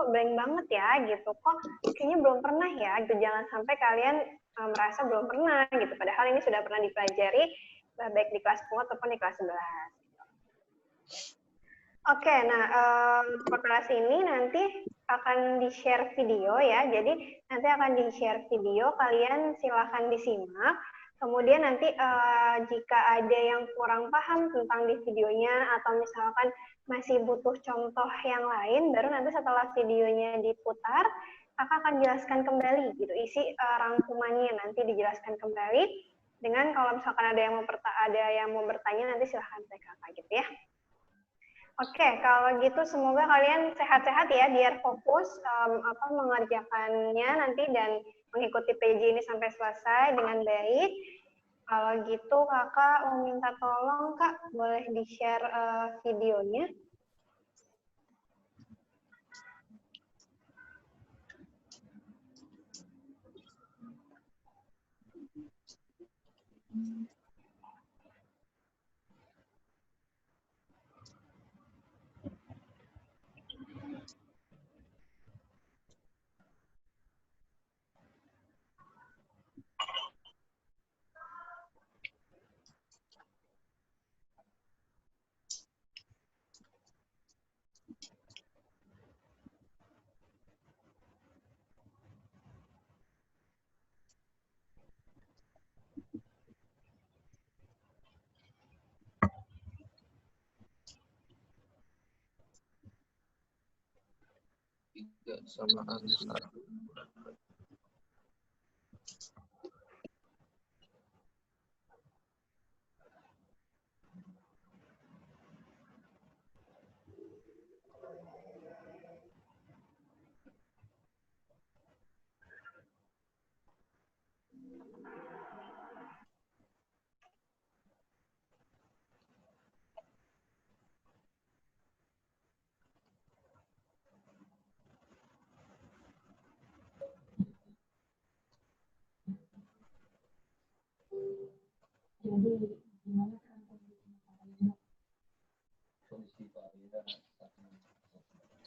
kok blank banget ya gitu, kok kayaknya belum pernah ya gitu. Jangan sampai kalian merasa belum pernah gitu, padahal ini sudah pernah dipelajari baik di kelas 10 ataupun di kelas 11. Oke, nah kelas ini nanti akan di-share video ya, jadi nanti akan di-share video, kalian silahkan disimak. Kemudian nanti jika ada yang kurang paham tentang di videonya atau misalkan masih butuh contoh yang lain, baru nanti setelah videonya diputar, kakak akan jelaskan kembali gitu, isi rangkumannya nanti dijelaskan kembali. Dengan kalau misalkan ada yang mau bertanya nanti silahkan tanya kakak gitu ya. Oke, kalau gitu semoga kalian sehat-sehat ya, biar fokus mengerjakannya nanti dan mengikuti PJ ini sampai selesai dengan baik. Kalau gitu kakak mau minta tolong kak, boleh di-share videonya. Tidak samaan satu.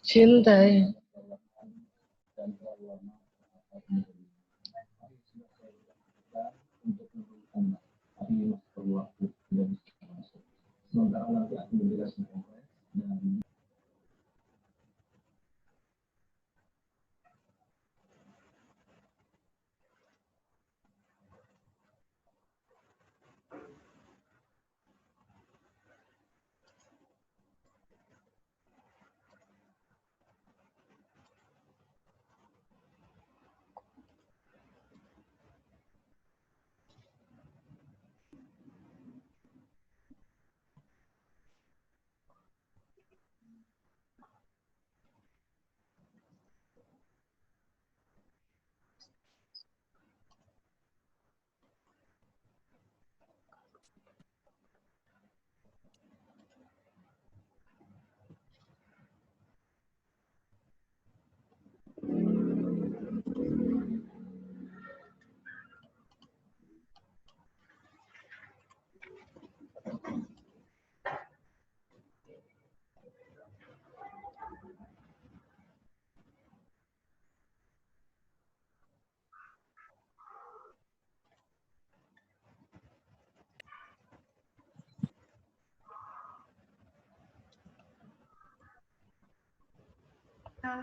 Cintai.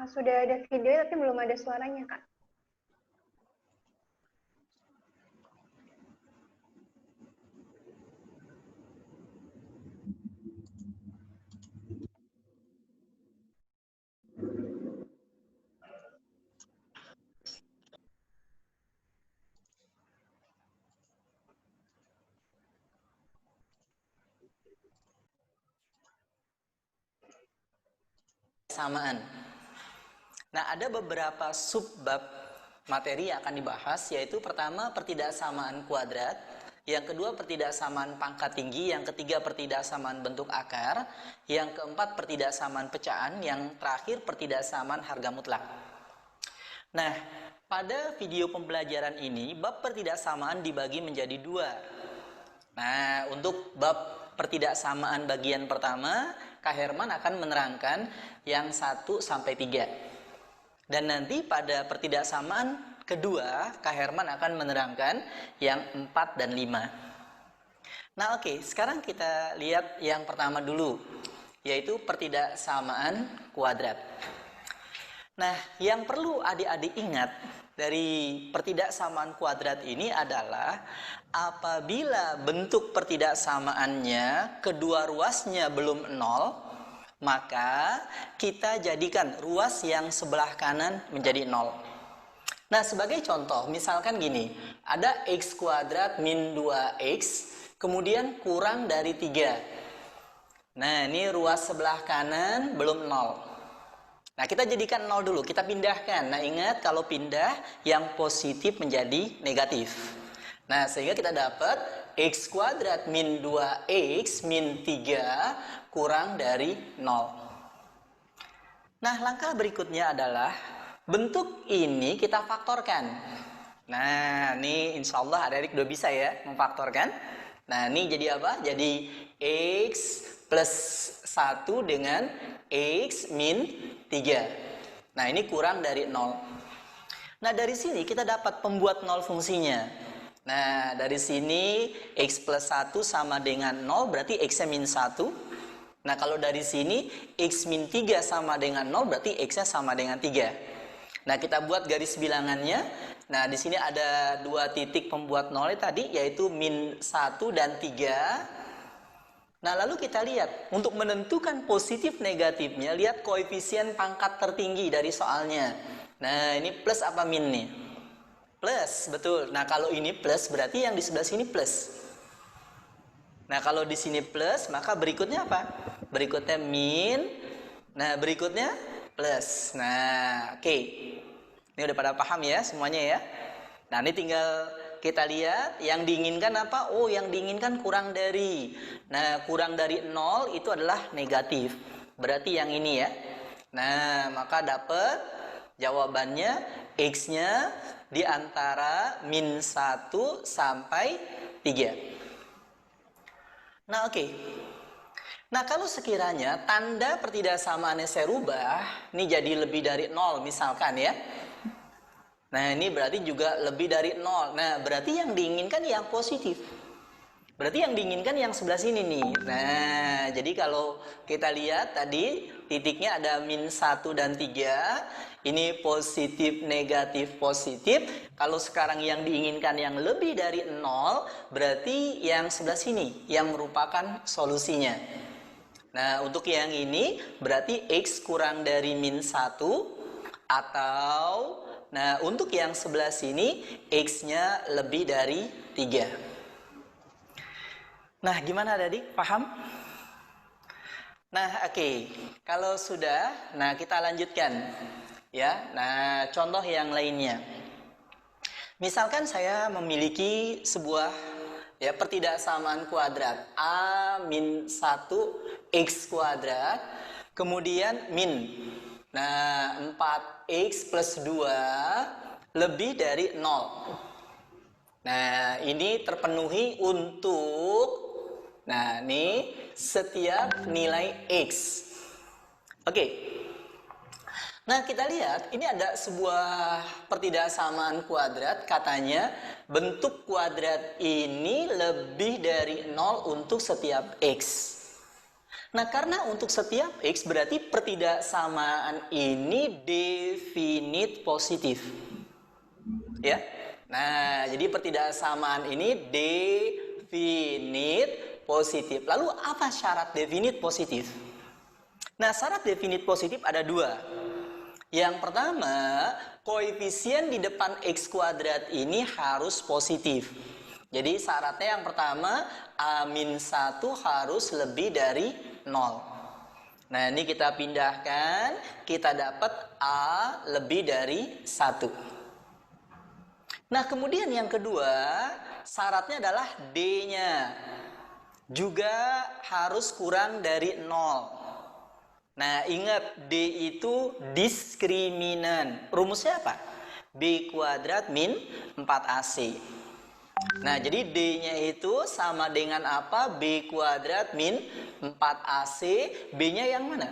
Sudah ada video tapi belum ada suaranya kak. Samaan. Nah, ada beberapa subbab materi yang akan dibahas, yaitu pertama pertidaksamaan kuadrat, yang kedua pertidaksamaan pangkat tinggi, yang ketiga pertidaksamaan bentuk akar, yang keempat pertidaksamaan pecahan, yang terakhir pertidaksamaan harga mutlak. Nah, pada video pembelajaran ini bab pertidaksamaan dibagi menjadi dua. Nah, untuk bab pertidaksamaan bagian pertama, Kak Herman akan menerangkan yang 1 sampai 3. Dan nanti pada pertidaksamaan kedua, Kak Herman akan menerangkan yang 4 dan 5. Nah oke, sekarang kita lihat yang pertama dulu, yaitu pertidaksamaan kuadrat. Nah, yang perlu adik-adik ingat dari pertidaksamaan kuadrat ini adalah apabila bentuk pertidaksamaannya kedua ruasnya belum 0, maka kita jadikan ruas yang sebelah kanan menjadi 0. Nah, sebagai contoh, misalkan gini, ada x kuadrat min 2x, kemudian kurang dari 3. Nah, ini ruas sebelah kanan belum 0. Nah, kita jadikan 0 dulu, kita pindahkan. Nah, ingat kalau pindah yang positif menjadi negatif. Nah, sehingga kita dapat x kuadrat min 2x min 3 kurang dari 0. Nah, langkah berikutnya adalah bentuk ini kita faktorkan. Nah, ini insya Allah adik-adik udah bisa ya memfaktorkan. Nah, ini jadi apa? Jadi x plus 1 dengan x min 3. Nah, ini kurang dari 0. Nah, dari sini kita dapat pembuat 0 fungsinya. Nah, dari sini x plus 1 sama dengan 0, berarti x-nya min 1. Nah, kalau dari sini x min 3 sama dengan 0, berarti x-nya sama dengan 3. Nah, kita buat garis bilangannya. Nah, di sini ada 2 titik pembuat 0 tadi, yaitu min 1 dan 3. Nah, lalu kita lihat, untuk menentukan positif negatifnya, lihat koefisien pangkat tertinggi dari soalnya. Nah, ini plus apa min nih? Plus, betul. Nah, kalau ini plus, berarti yang di sebelah sini plus. Nah, kalau di sini plus, maka berikutnya apa? Berikutnya min. Nah, berikutnya plus. Nah, oke. Ini udah pada paham ya semuanya ya? Nah, ini tinggal kita lihat yang diinginkan apa? Oh, yang diinginkan kurang dari. Nah, kurang dari 0 itu adalah negatif. Berarti yang ini ya. Nah, maka dapat jawabannya x-nya di antara min 1 sampai 3. Nah, oke. Nah, kalau sekiranya tanda pertidaksamaannya saya rubah, ini jadi lebih dari 0 misalkan ya. Nah, ini berarti juga lebih dari 0. Nah, berarti yang diinginkan yang positif. Berarti yang diinginkan yang sebelah sini nih. Nah, jadi kalau kita lihat tadi titiknya ada min 1 dan 3. Ini positif, negatif, positif. Kalau sekarang yang diinginkan yang lebih dari 0, berarti yang sebelah sini yang merupakan solusinya. Nah, untuk yang ini berarti x kurang dari min 1 atau, nah, untuk yang sebelah sini x-nya lebih dari 3. Nah, gimana adik? Paham? Nah, oke. Kalau sudah, nah kita lanjutkan. Ya, nah contoh yang lainnya. Misalkan saya memiliki sebuah ya pertidaksamaan kuadrat a min 1 x kuadrat, kemudian min. Nah, 4x plus 2 lebih dari 0. Nah, ini terpenuhi untuk, nah ini setiap nilai x. Oke. Nah, kita lihat ini ada sebuah pertidaksamaan kuadrat, katanya bentuk kuadrat ini lebih dari 0 untuk setiap x. Nah, karena untuk setiap x berarti pertidaksamaan ini definite positif. Ya. Nah, jadi pertidaksamaan ini definite positif. Lalu apa syarat definite positif? Nah, syarat definite positif ada 2. Yang pertama, koefisien di depan x kuadrat ini harus positif. Jadi syaratnya yang pertama, A-1 harus lebih dari 0. Nah, ini kita pindahkan, kita dapat A lebih dari 1. Nah, kemudian yang kedua, syaratnya adalah D-nya juga harus kurang dari 0. Nah, ingat D itu diskriminan. Rumusnya apa? B kuadrat min 4AC. Nah, jadi D-nya itu sama dengan apa? B kuadrat min 4AC. B-nya yang mana?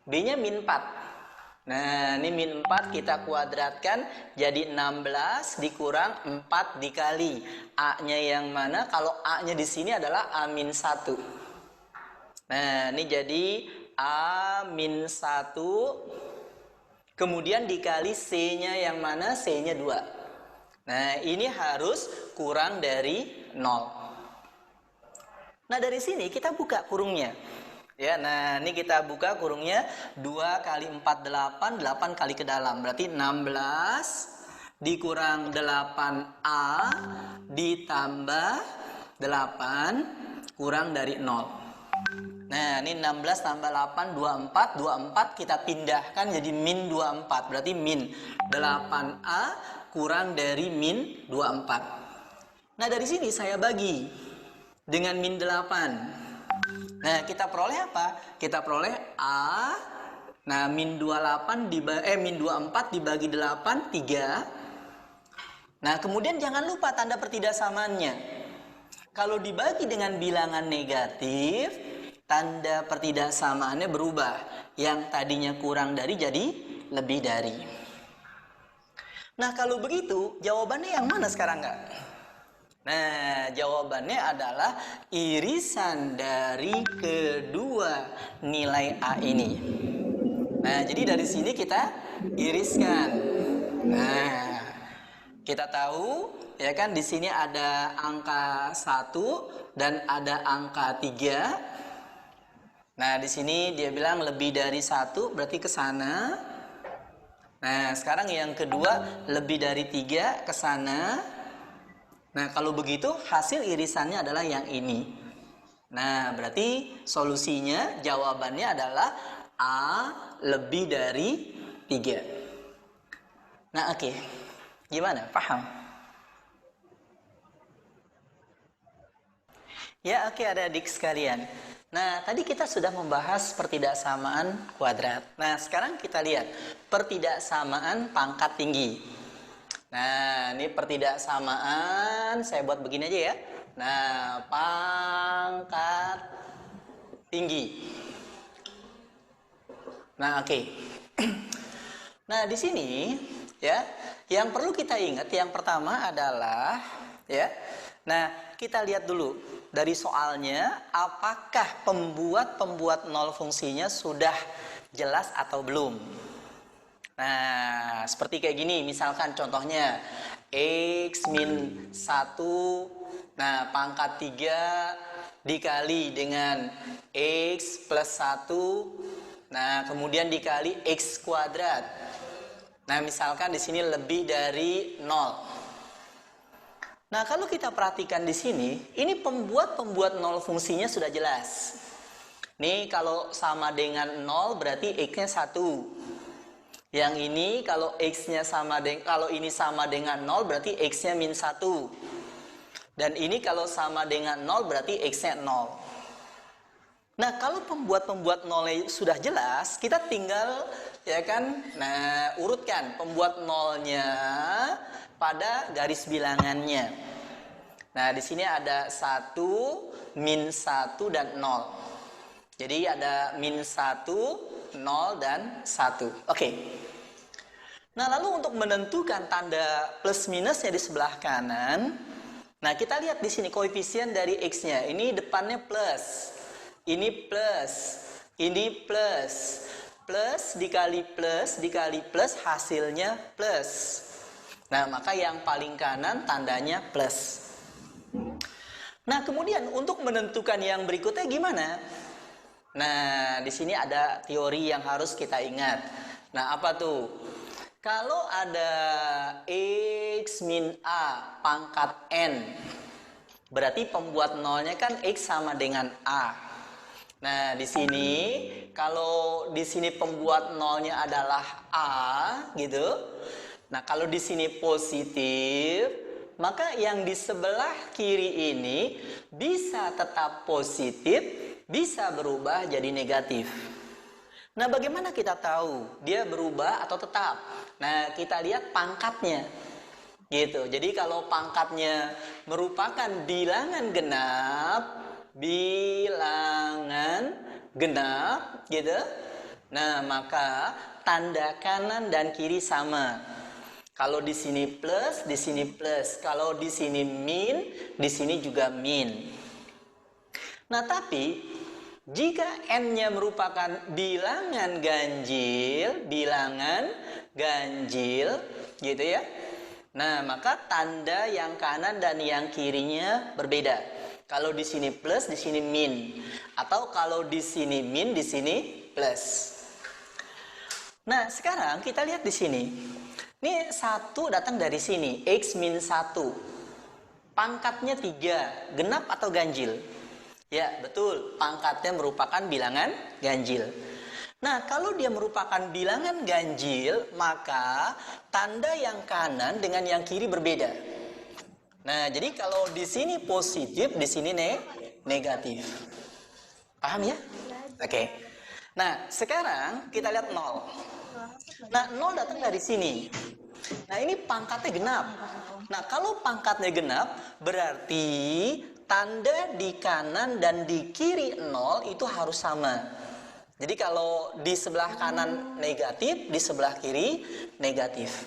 B-nya min 4. Nah, ini min 4 kita kuadratkan jadi 16 dikurang 4 dikali. A-nya yang mana? Kalau A-nya di sini adalah A-1. Nah, ini jadi A-1. Kemudian dikali C-nya yang mana? C-nya 2. Nah, ini harus kurang dari 0. Nah, dari sini kita buka kurungnya. Ya, nah ini kita buka kurungnya 2 kali 4 8, 8 kali ke dalam. Berarti 16 dikurang 8A ditambah 8 kurang dari 0. Nah, ini 16 tambah 8, 24. 24 kita pindahkan jadi min 24. Berarti min 8A kurang dari min 24. Nah, dari sini saya bagi dengan min 8. Nah, kita peroleh apa? Kita peroleh A. Nah, min 24 dibagi 8, 3. Nah, kemudian jangan lupa tanda pertidaksamaannya. Kalau dibagi dengan bilangan negatif, tanda pertidaksamaannya berubah. Yang tadinya kurang dari jadi lebih dari. Nah, kalau begitu, jawabannya yang mana sekarang, Kak? Nah, jawabannya adalah irisan dari kedua nilai A ini. Nah, jadi dari sini kita iriskan. Nah, kita tahu ya kan di sini ada angka 1 dan ada angka 3. Nah, di sini dia bilang lebih dari 1 berarti ke sana. Nah, sekarang yang kedua lebih dari 3 ke sana. Nah, kalau begitu hasil irisannya adalah yang ini. Nah, berarti solusinya jawabannya adalah A lebih dari 3. Nah, oke. Gimana? Paham? Ya, oke adik-adik sekalian. Nah, tadi kita sudah membahas pertidaksamaan kuadrat. Nah, sekarang kita lihat pertidaksamaan pangkat tinggi. Nah, ini pertidaksamaan, saya buat begini aja ya. Nah, pangkat tinggi. Nah, oke. Nah, di sini ya, yang perlu kita ingat yang pertama adalah ya. Nah, kita lihat dulu dari soalnya apakah pembuat nol fungsinya sudah jelas atau belum. Nah, seperti kayak gini, misalkan contohnya X min 1, nah pangkat 3 dikali dengan X plus 1, nah kemudian dikali X kuadrat. Nah, misalkan di sini lebih dari 0. Nah, kalau kita perhatikan di sini, ini pembuat nol fungsinya sudah jelas. Nih, kalau sama dengan 0 berarti X-nya 1. Yang ini kalau X-nya kalau ini sama dengan 0 berarti X-nya min 1. Dan ini kalau sama dengan 0 berarti X-nya 0. Nah, kalau pembuat nolnya sudah jelas, kita tinggal ya kan, nah urutkan pembuat nolnya pada garis bilangannya. Nah, di sini ada 1, min 1 dan 0. Jadi ada min 1, 0 dan 1. Oke. Nah, lalu untuk menentukan tanda plus minusnya di sebelah kanan, nah kita lihat di sini koefisien dari X-nya. Ini depannya plus. Ini plus. Ini plus. Plus dikali plus hasilnya plus. Nah, maka yang paling kanan tandanya plus. Nah, kemudian untuk menentukan yang berikutnya gimana? Nah, di sini ada teori yang harus kita ingat. Nah, apa tuh? Kalau ada X min A pangkat N, berarti pembuat nolnya kan X sama dengan A. Nah, di sini, kalau di sini pembuat nolnya adalah A, gitu. Nah, kalau di sini positif, maka yang di sebelah kiri ini bisa tetap positif, bisa berubah jadi negatif. Nah, bagaimana kita tahu dia berubah atau tetap? Nah, kita lihat pangkatnya. Gitu. Jadi kalau pangkatnya merupakan bilangan genap gitu. Nah, maka tanda kanan dan kiri sama. Kalau di sini plus, di sini plus. Kalau di sini min, di sini juga min. Nah, tapi jika n-nya merupakan bilangan ganjil, gitu ya. Nah, maka tanda yang kanan dan yang kirinya berbeda. Kalau di sini plus, di sini min. Atau kalau di sini min, di sini plus. Nah, sekarang kita lihat di sini. Ini 1 datang dari sini, X min 1. Pangkatnya 3, genap atau ganjil? Ya, betul. Pangkatnya merupakan bilangan ganjil. Nah, kalau dia merupakan bilangan ganjil, maka tanda yang kanan dengan yang kiri berbeda. Nah, jadi kalau di sini positif, di sini negatif. Paham ya? Oke. Nah, sekarang kita lihat 0. Nah, 0 datang dari sini. Nah, ini pangkatnya genap. Nah, kalau pangkatnya genap, berarti tanda di kanan dan di kiri 0 itu harus sama. Jadi kalau di sebelah kanan negatif, di sebelah kiri negatif.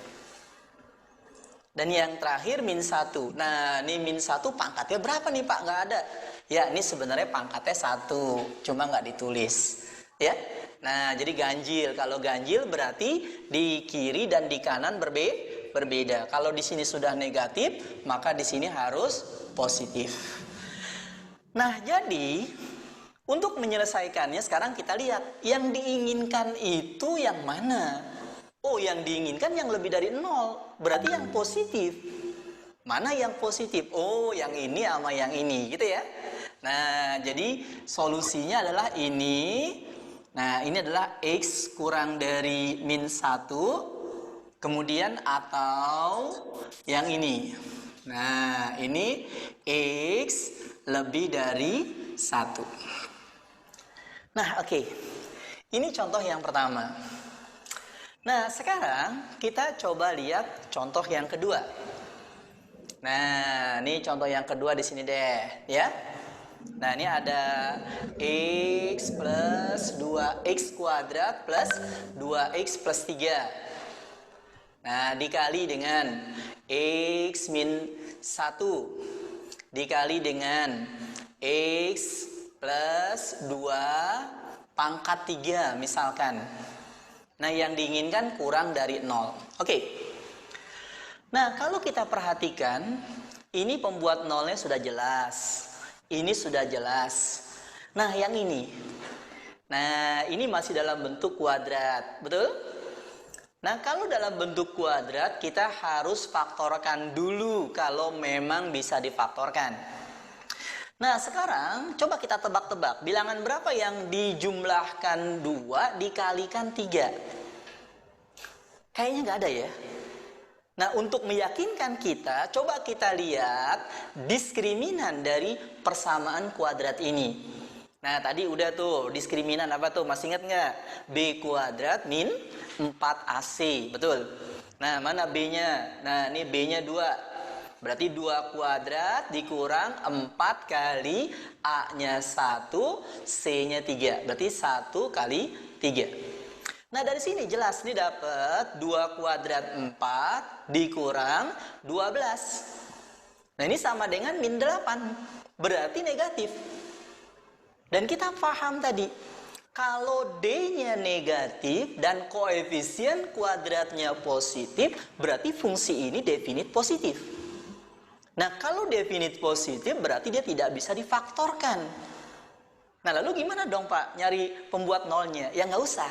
Dan yang terakhir min 1. Nah, ini min 1 pangkatnya berapa nih Pak? Nggak ada. Ya, ini sebenarnya pangkatnya 1, cuma nggak ditulis. Ya. Nah, jadi ganjil. Kalau ganjil berarti di kiri dan di kanan berbeda. Kalau di sini sudah negatif, maka di sini harus positif. Nah, jadi untuk menyelesaikannya sekarang kita lihat yang diinginkan itu yang mana? Oh, yang diinginkan yang lebih dari 0. Berarti yang positif. Mana yang positif? Oh, yang ini sama yang ini, gitu ya. Nah, jadi solusinya adalah ini. Nah, ini adalah X kurang dari min 1. Kemudian atau yang ini. Nah, ini X lebih dari 1. Nah, oke. Ini contoh yang pertama. Nah, sekarang kita coba lihat contoh yang kedua. Nah, ini contoh yang kedua di sini deh, ya. Nah, ini ada X plus 2X kuadrat plus 2X plus 3. Nah, dikali dengan X min 1. Dikali dengan X plus 2 pangkat 3 misalkan. Nah, yang diinginkan kurang dari 0. Oke. Nah, kalau kita perhatikan, ini pembuat 0-nya sudah jelas. Ini sudah jelas. Nah, yang ini. Nah, ini masih dalam bentuk kuadrat. Betul? Nah, kalau dalam bentuk kuadrat, kita harus faktorkan dulu kalau memang bisa difaktorkan. Nah, sekarang coba kita tebak-tebak. Bilangan berapa yang dijumlahkan 2 dikalikan 3? Kayaknya nggak ada ya. Nah, untuk meyakinkan kita, coba kita lihat diskriminan dari persamaan kuadrat ini. Nah, tadi udah tuh, diskriminan apa tuh? Masih ingat nggak? B kuadrat min 4AC, betul? Nah, mana B-nya? Nah, ini B-nya 2. Berarti 2 kuadrat dikurang 4 kali A-nya 1, C-nya 3. Berarti 1 kali 3. Nah, dari sini jelas nih dapat 2 kuadrat 4 dikurang 12. Nah, ini sama dengan min 8. Berarti negatif. Dan kita paham tadi, kalau D-nya negatif dan koefisien kuadratnya positif, berarti fungsi ini definit positif. Nah, kalau definit positif berarti dia tidak bisa difaktorkan. Nah, lalu gimana dong Pak nyari pembuat nolnya? Ya nggak usah.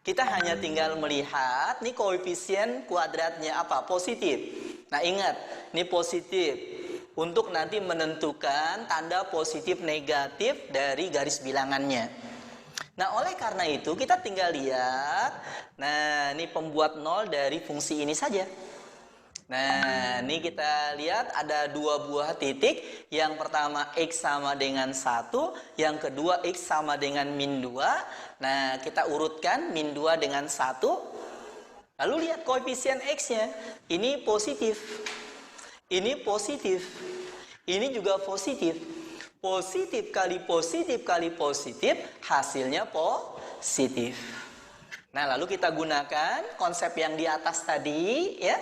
Kita hanya tinggal melihat nih koefisien kuadratnya apa? Positif. Nah, ingat, ini positif. Untuk nanti menentukan tanda positif negatif dari garis bilangannya. Nah, oleh karena itu kita tinggal lihat. Nah, ini pembuat nol dari fungsi ini saja. Nah, ini kita lihat ada 2 buah titik. Yang pertama X sama dengan 1, yang kedua X sama dengan min 2. Nah, kita urutkan min 2 dengan 1. Lalu lihat koefisien X-nya. Ini positif. Ini positif. Ini juga positif. Positif kali positif kali positif, hasilnya positif. Nah, lalu kita gunakan konsep yang di atas tadi, ya.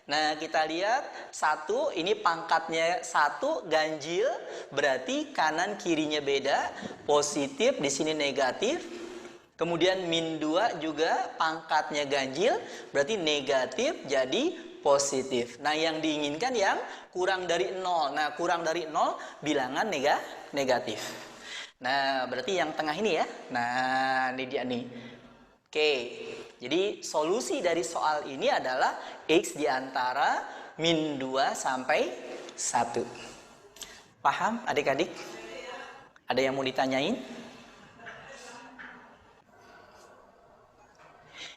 Nah, kita lihat 1, ini pangkatnya 1, ganjil, berarti kanan kirinya beda, positif, di sini negatif. Kemudian min 2 juga pangkatnya ganjil, berarti negatif jadi positif. Nah, yang diinginkan yang kurang dari 0. Nah, kurang dari 0 bilangan negatif. Nah, berarti yang tengah ini ya. Nah, ini dia nih. Oke, jadi solusi dari soal ini adalah X di antara min 2 sampai 1. Paham adik-adik? Ada yang mau ditanyain?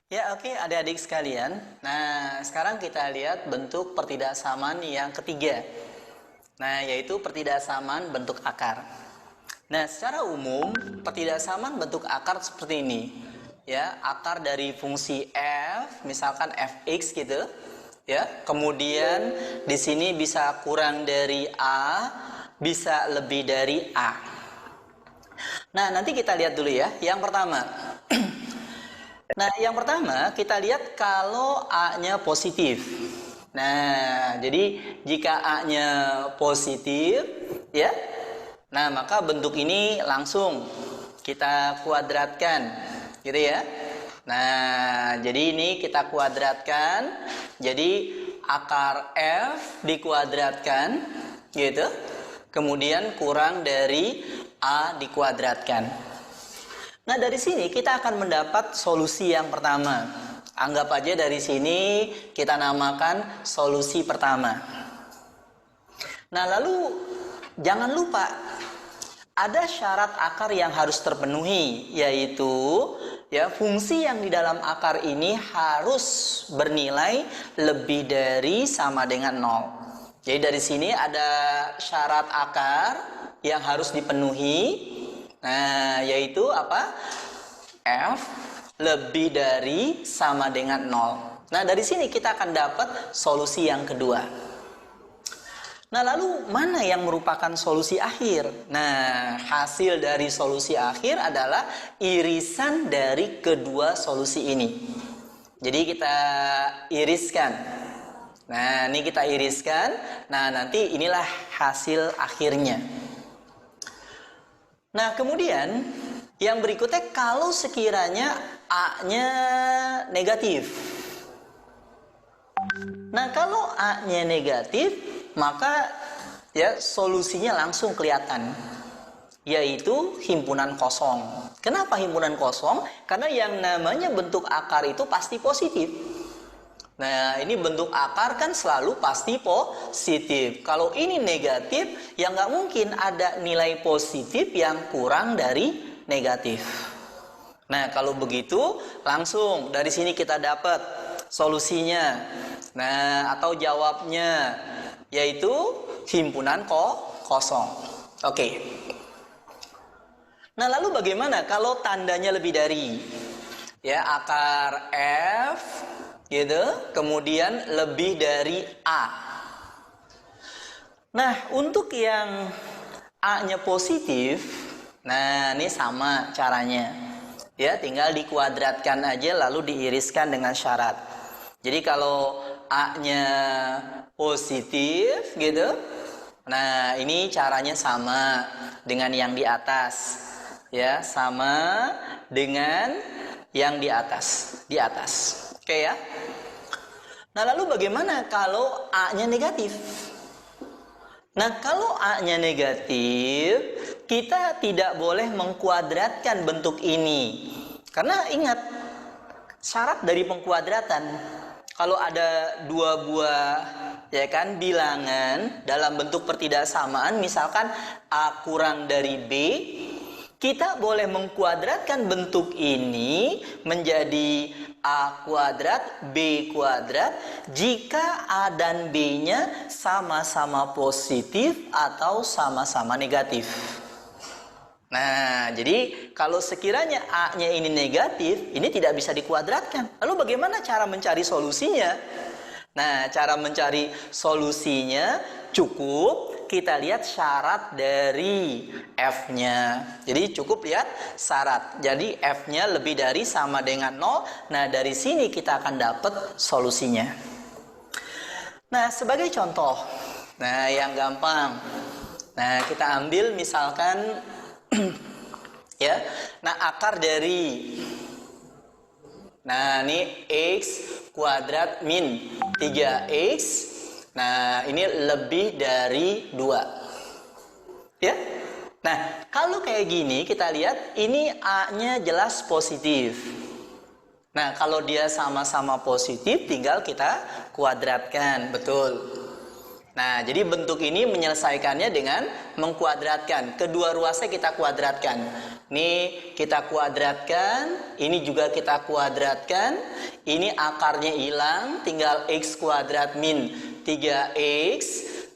Ya, oke, adik-adik sekalian. Nah, sekarang kita lihat bentuk pertidaksamaan yang ketiga. Nah, yaitu pertidaksamaan bentuk akar. Nah, secara umum pertidaksamaan bentuk akar seperti ini. Ya, akar dari fungsi f, misalkan fx gitu, ya. Kemudian di sini bisa kurang dari a, bisa lebih dari a. Nah, nanti kita lihat dulu ya. Yang pertama. Nah, yang pertama kita lihat kalau a-nya positif. Nah, jadi jika a-nya positif, ya. Nah, maka bentuk ini langsung kita kuadratkan. Gitu ya. Nah, jadi ini kita kuadratkan. Jadi akar f dikuadratkan gitu. Kemudian kurang dari a dikuadratkan. Nah, dari sini kita akan mendapat solusi yang pertama. Anggap aja dari sini kita namakan solusi pertama. Nah, lalu jangan lupa ada syarat akar yang harus terpenuhi, yaitu ya fungsi yang di dalam akar ini harus bernilai lebih dari sama dengan 0. Jadi dari sini ada syarat akar yang harus dipenuhi. Nah, yaitu apa? F lebih dari sama dengan 0. Nah, dari sini kita akan dapat solusi yang kedua. Nah, lalu mana yang merupakan solusi akhir? Nah, hasil dari solusi akhir adalah irisan dari kedua solusi ini. Jadi kita iriskan. Nah, ini kita iriskan. Nah, nanti inilah hasil akhirnya. Nah, kemudian yang berikutnya kalau sekiranya A-nya negatif. Nah, kalau A-nya negatif, maka ya solusinya langsung kelihatan, yaitu himpunan kosong. Kenapa himpunan kosong? Karena yang namanya bentuk akar itu pasti positif. Nah, ini bentuk akar kan selalu pasti positif. Kalau ini negatif, ya nggak mungkin ada nilai positif yang kurang dari negatif. Nah, kalau begitu langsung dari sini kita dapat solusinya. Nah, atau jawabnya, yaitu himpunan kosong. Oke. Nah, lalu bagaimana kalau tandanya lebih dari? Ya, akar F gitu, kemudian lebih dari A. Nah, untuk yang A-nya positif, nah ini sama caranya. Ya, tinggal dikuadratkan aja lalu diiriskan dengan syarat. Jadi kalau A-nya positif gitu, nah ini caranya sama dengan yang di atas. Ya, sama dengan yang di atas. Oke ya. Nah, lalu bagaimana kalau A-nya negatif? Nah, kalau A-nya negatif, kita tidak boleh mengkuadratkan bentuk ini. Karena ingat, syarat dari pengkuadratan, kalau ada dua buah ya kan bilangan dalam bentuk pertidaksamaan, misalkan A kurang dari B, kita boleh mengkuadratkan bentuk ini menjadi A kuadrat, B kuadrat jika A dan B-nya sama-sama positif atau sama-sama negatif. Nah, jadi kalau sekiranya A-nya ini negatif, ini tidak bisa dikuadratkan. Lalu bagaimana cara mencari solusinya? Nah, cara mencari solusinya cukup kita lihat syarat dari F-nya. Jadi cukup lihat syarat. Jadi F-nya lebih dari sama dengan 0. Nah, dari sini kita akan dapat solusinya. Nah, sebagai contoh. Nah, yang gampang. Nah, kita ambil misalkan ya. Nah, akar dari ini X kuadrat min 3X. Nah, ini lebih dari 2. Ya. Nah, kalau kayak gini kita lihat ini A-nya jelas positif. Nah, kalau dia sama-sama positif tinggal kita kuadratkan, betul. Nah, jadi bentuk ini menyelesaikannya dengan mengkuadratkan. Kedua ruasnya kita kuadratkan. Ini kita kuadratkan, ini juga kita kuadratkan. Ini akarnya hilang, tinggal X kuadrat min 3X.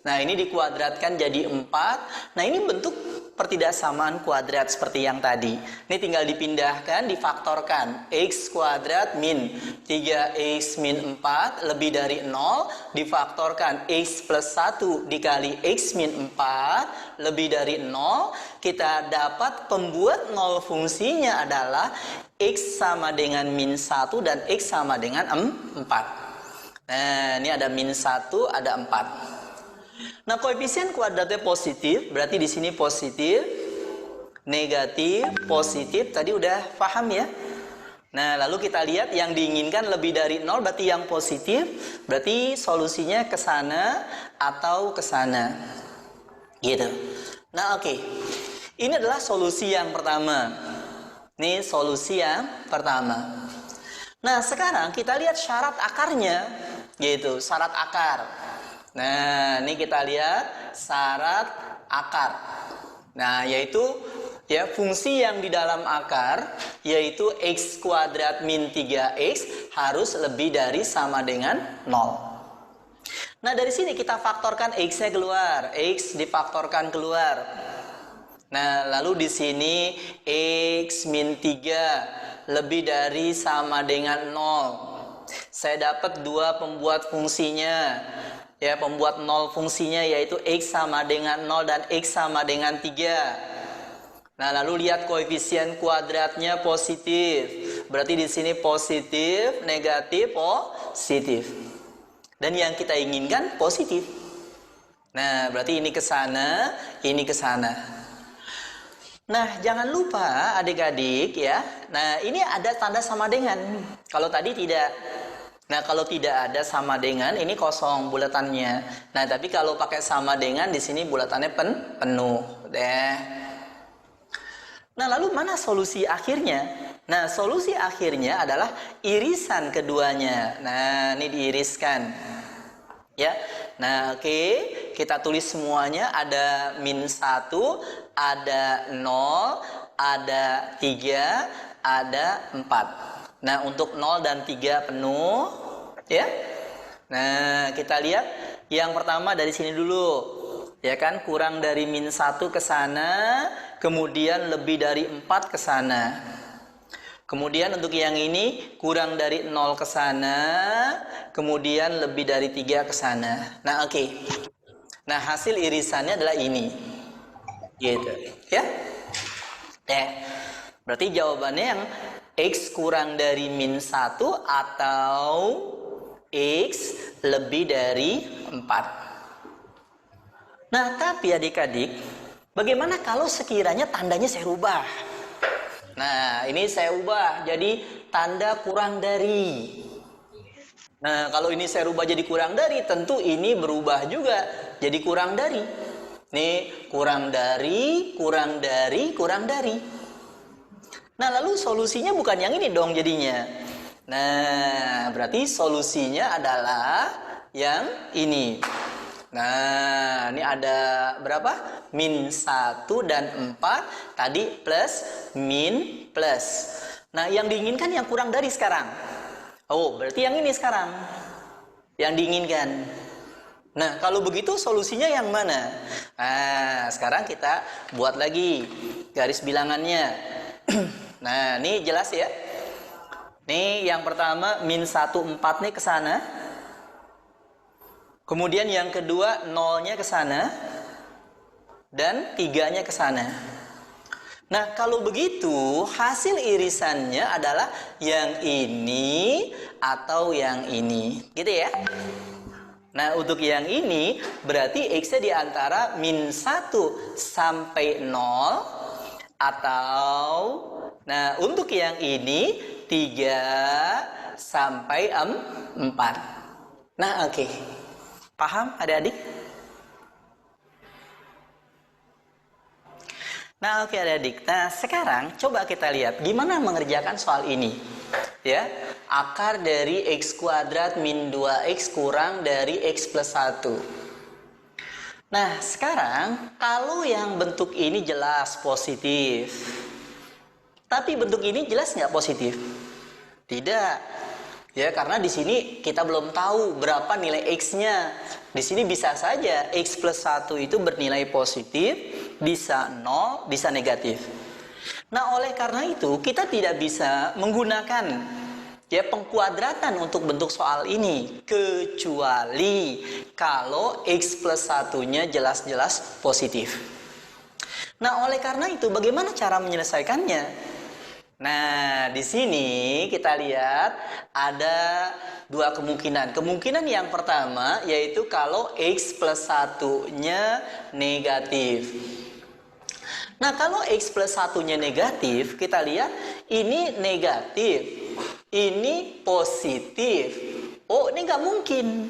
Nah, ini dikuadratkan jadi 4. Nah, ini bentuk pertidaksamaan kuadrat seperti yang tadi. Ini tinggal dipindahkan, difaktorkan. X kuadrat min 3X min 4 lebih dari 0. Difaktorkan X plus 1 dikali X min 4 lebih dari 0. Kita dapat pembuat 0 fungsinya adalah X sama dengan min 1 dan X sama dengan 4. Nah, ini ada min 1, ada 4. Nah, koefisien kuadratnya positif, berarti di sini positif, negatif, positif. Tadi udah paham ya? Nah, lalu kita lihat yang diinginkan lebih dari 0, berarti yang positif, berarti solusinya ke sana atau ke sana. Gitu. Nah, oke. Ini adalah solusi yang pertama. Ini solusi yang pertama. Nah, sekarang kita lihat syarat akarnya, gitu, syarat akar. Nah, ini kita lihat syarat akar. Nah, yaitu ya fungsi yang di dalam akar yaitu X kuadrat min 3X harus lebih dari sama dengan 0. Nah, dari sini kita faktorkan X-nya keluar. X difaktorkan keluar. Nah, lalu di sini X min 3 lebih dari sama dengan 0. Saya dapat dua pembuat fungsinya. Ya, pembuat 0 fungsinya yaitu X sama dengan 0 dan X sama dengan 3. Nah, lalu lihat koefisien kuadratnya positif. Berarti di sini positif, negatif, positif. Dan yang kita inginkan positif. Nah, berarti ini ke sana, ini ke sana. Nah, jangan lupa adik-adik ya. Nah, ini ada tanda sama dengan. Kalau tadi tidak. Nah, kalau tidak ada sama dengan, ini kosong bulatannya. Nah, tapi kalau pakai sama dengan, di sini bulatannya penuh. Deh. Nah, lalu mana solusi akhirnya? Nah, solusi akhirnya adalah irisan keduanya. Nah, ini diiriskan. Ya. Nah, oke. Kita tulis semuanya. Ada min 1, ada 0, ada 3, ada 4. Nah, untuk 0 dan 3 penuh, ya. Nah, kita lihat yang pertama dari sini dulu. Ya kan, kurang dari min 1 ke sana, kemudian lebih dari 4 ke sana. Kemudian untuk yang ini, kurang dari 0 ke sana, kemudian lebih dari 3 ke sana. Nah, oke. Nah, hasil irisannya adalah ini. Gitu, ya. Berarti jawabannya yang X kurang dari min 1 atau X lebih dari 4. Nah, tapi adik-adik, bagaimana kalau sekiranya tandanya saya rubah? Nah, ini saya ubah jadi tanda kurang dari. Nah, kalau ini saya rubah jadi kurang dari, tentu ini berubah juga jadi kurang dari. Nih, kurang dari, kurang dari, kurang dari. Nah, lalu solusinya bukan yang ini dong jadinya. Nah, berarti solusinya adalah yang ini. Nah, ini ada berapa? Min 1 dan 4. Tadi plus, min, plus. Nah, yang diinginkan yang kurang dari sekarang. Oh, berarti yang ini sekarang. Yang diinginkan. Nah, kalau begitu solusinya yang mana? Nah, sekarang kita buat lagi garis bilangannya. Nah, ini jelas ya. Nih, yang pertama min 1, 4 nih ke sana. Kemudian yang kedua 0-nya ke sana. dan 3-nya ke sana. Nah, kalau begitu hasil irisannya adalah yang ini atau yang ini, gitu ya. Nah, untuk yang ini berarti X-nya di antara -1 sampai 0 atau nah, untuk yang ini 3 sampai 4. Nah, oke. Paham adik-adik? Nah, oke adik-adik. Nah, sekarang coba kita lihat gimana mengerjakan soal ini. Ya, akar dari X kuadrat min 2X kurang dari X plus 1. Nah, sekarang kalau yang bentuk ini jelas positif. Tapi bentuk ini jelas nggak positif? Tidak. Ya, karena di sini kita belum tahu berapa nilai X-nya. Di sini bisa saja X plus 1 itu bernilai positif, bisa 0, bisa negatif. Nah, oleh karena itu kita tidak bisa menggunakan ya pengkuadratan untuk bentuk soal ini kecuali kalau X plus 1-nya jelas-jelas positif. Nah, oleh karena itu bagaimana cara menyelesaikannya? Nah, di sini kita lihat ada dua kemungkinan. Kemungkinan yang pertama yaitu kalau X plus 1-nya negatif. Nah, kalau X plus 1-nya negatif, kita lihat ini negatif, ini positif. Oh, ini nggak mungkin.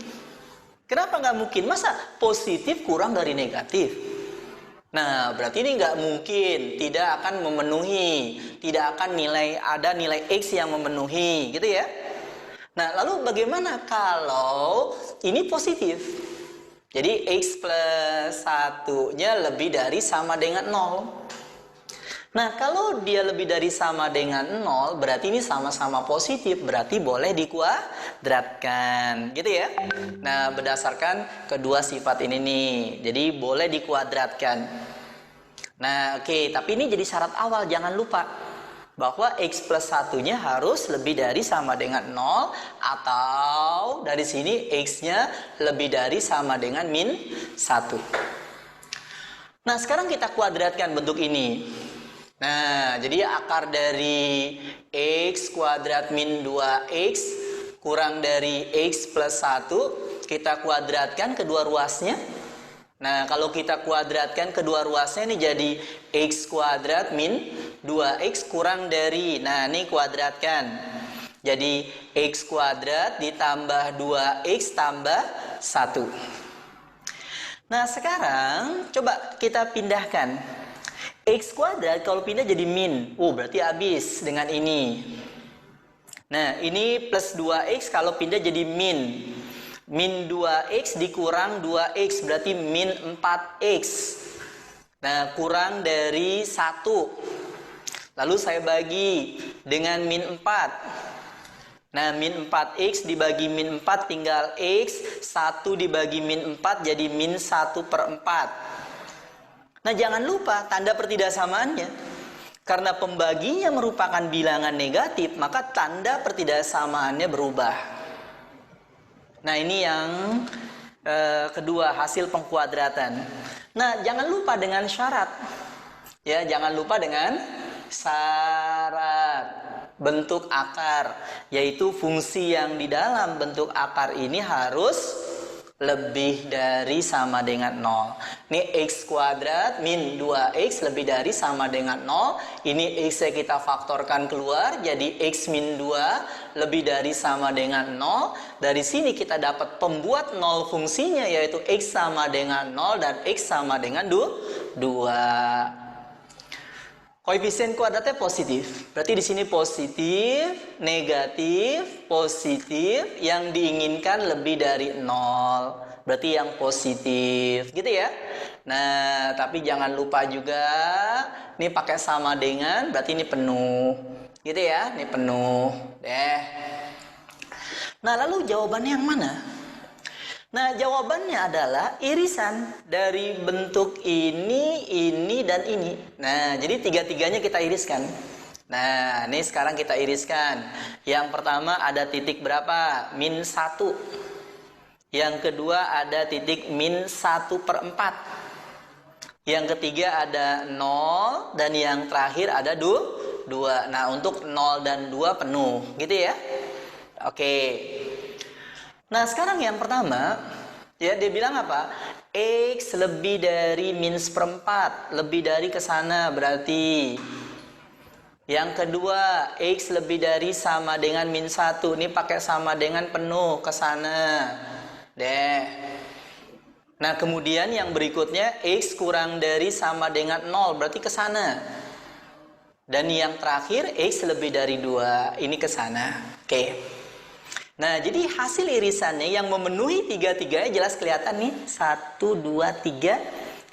Kenapa nggak mungkin? Masa positif kurang dari negatif? Nah, berarti ini nggak mungkin, tidak akan memenuhi, tidak akan ada nilai X yang memenuhi, gitu ya. Nah, lalu bagaimana kalau ini positif? Jadi X plus 1-nya lebih dari sama dengan 0. Nah, kalau dia lebih dari sama dengan 0, berarti ini sama-sama positif, berarti boleh dikuadratkan, gitu ya. Nah, berdasarkan kedua sifat ini nih, jadi boleh dikuadratkan. Nah, oke, tapi ini jadi syarat awal, jangan lupa bahwa X plus 1-nya harus lebih dari sama dengan 0 atau dari sini X-nya lebih dari sama dengan -1. Nah, sekarang kita kuadratkan bentuk ini. Nah, jadi akar dari X kuadrat min 2X kurang dari X plus 1, kita kuadratkan kedua ruasnya. Nah, kalau kita kuadratkan kedua ruasnya ini jadi X kuadrat min 2X kurang dari, nah ini kuadratkan. Jadi X kuadrat ditambah 2X tambah 1. Nah, sekarang coba kita pindahkan. X kuadrat kalau pindah jadi min. Berarti habis dengan ini. Nah, ini plus 2X kalau pindah jadi min. Min 2X dikurang 2X berarti min 4X. Nah, kurang dari 1. Lalu saya bagi dengan min 4. Nah, min 4X dibagi min 4 tinggal X. 1 dibagi min 4 jadi min 1/4. Nah, jangan lupa tanda pertidaksamaannya. Karena pembaginya merupakan bilangan negatif, maka tanda pertidaksamaannya berubah. Nah, ini yang kedua, hasil pengkuadratan. Nah, jangan lupa dengan syarat. Ya, jangan lupa dengan syarat bentuk akar, yaitu fungsi yang di dalam bentuk akar ini harus lebih dari sama dengan 0. Ini X kuadrat min 2X lebih dari sama dengan 0. Ini X-nya kita faktorkan keluar jadi X min 2 lebih dari sama dengan 0. Dari sini kita dapat pembuat 0 fungsinya yaitu X sama dengan 0 dan X sama dengan 2. Koefisien kuadratnya positif. Berarti di sini positif, negatif, positif. Yang diinginkan lebih dari 0. Berarti yang positif, gitu ya. Nah, tapi jangan lupa juga ini pakai sama dengan, berarti ini penuh. Gitu ya, ini penuh. Nah, lalu jawabannya yang mana? Nah, jawabannya adalah irisan dari bentuk ini, dan ini. Nah, jadi tiga-tiganya kita iriskan. Nah, ini sekarang kita iriskan. Yang pertama ada titik berapa? -1. Yang kedua ada titik -1/4. Yang ketiga ada 0 dan yang terakhir ada 2. Nah, untuk 0 dan 2 penuh, gitu ya. Oke. Nah, sekarang yang pertama, ya dia bilang apa? X lebih dari min seperempat, lebih dari ke sana berarti. Yang kedua, X lebih dari sama dengan min 1. Ini pakai sama dengan penuh ke sana. Deh. Nah, kemudian yang berikutnya, X kurang dari sama dengan 0, berarti ke sana. Dan yang terakhir, X lebih dari 2, ini ke sana. Oke. Nah, jadi hasil irisannya yang memenuhi tiga-tiganya jelas kelihatan nih. 1, 2, 3.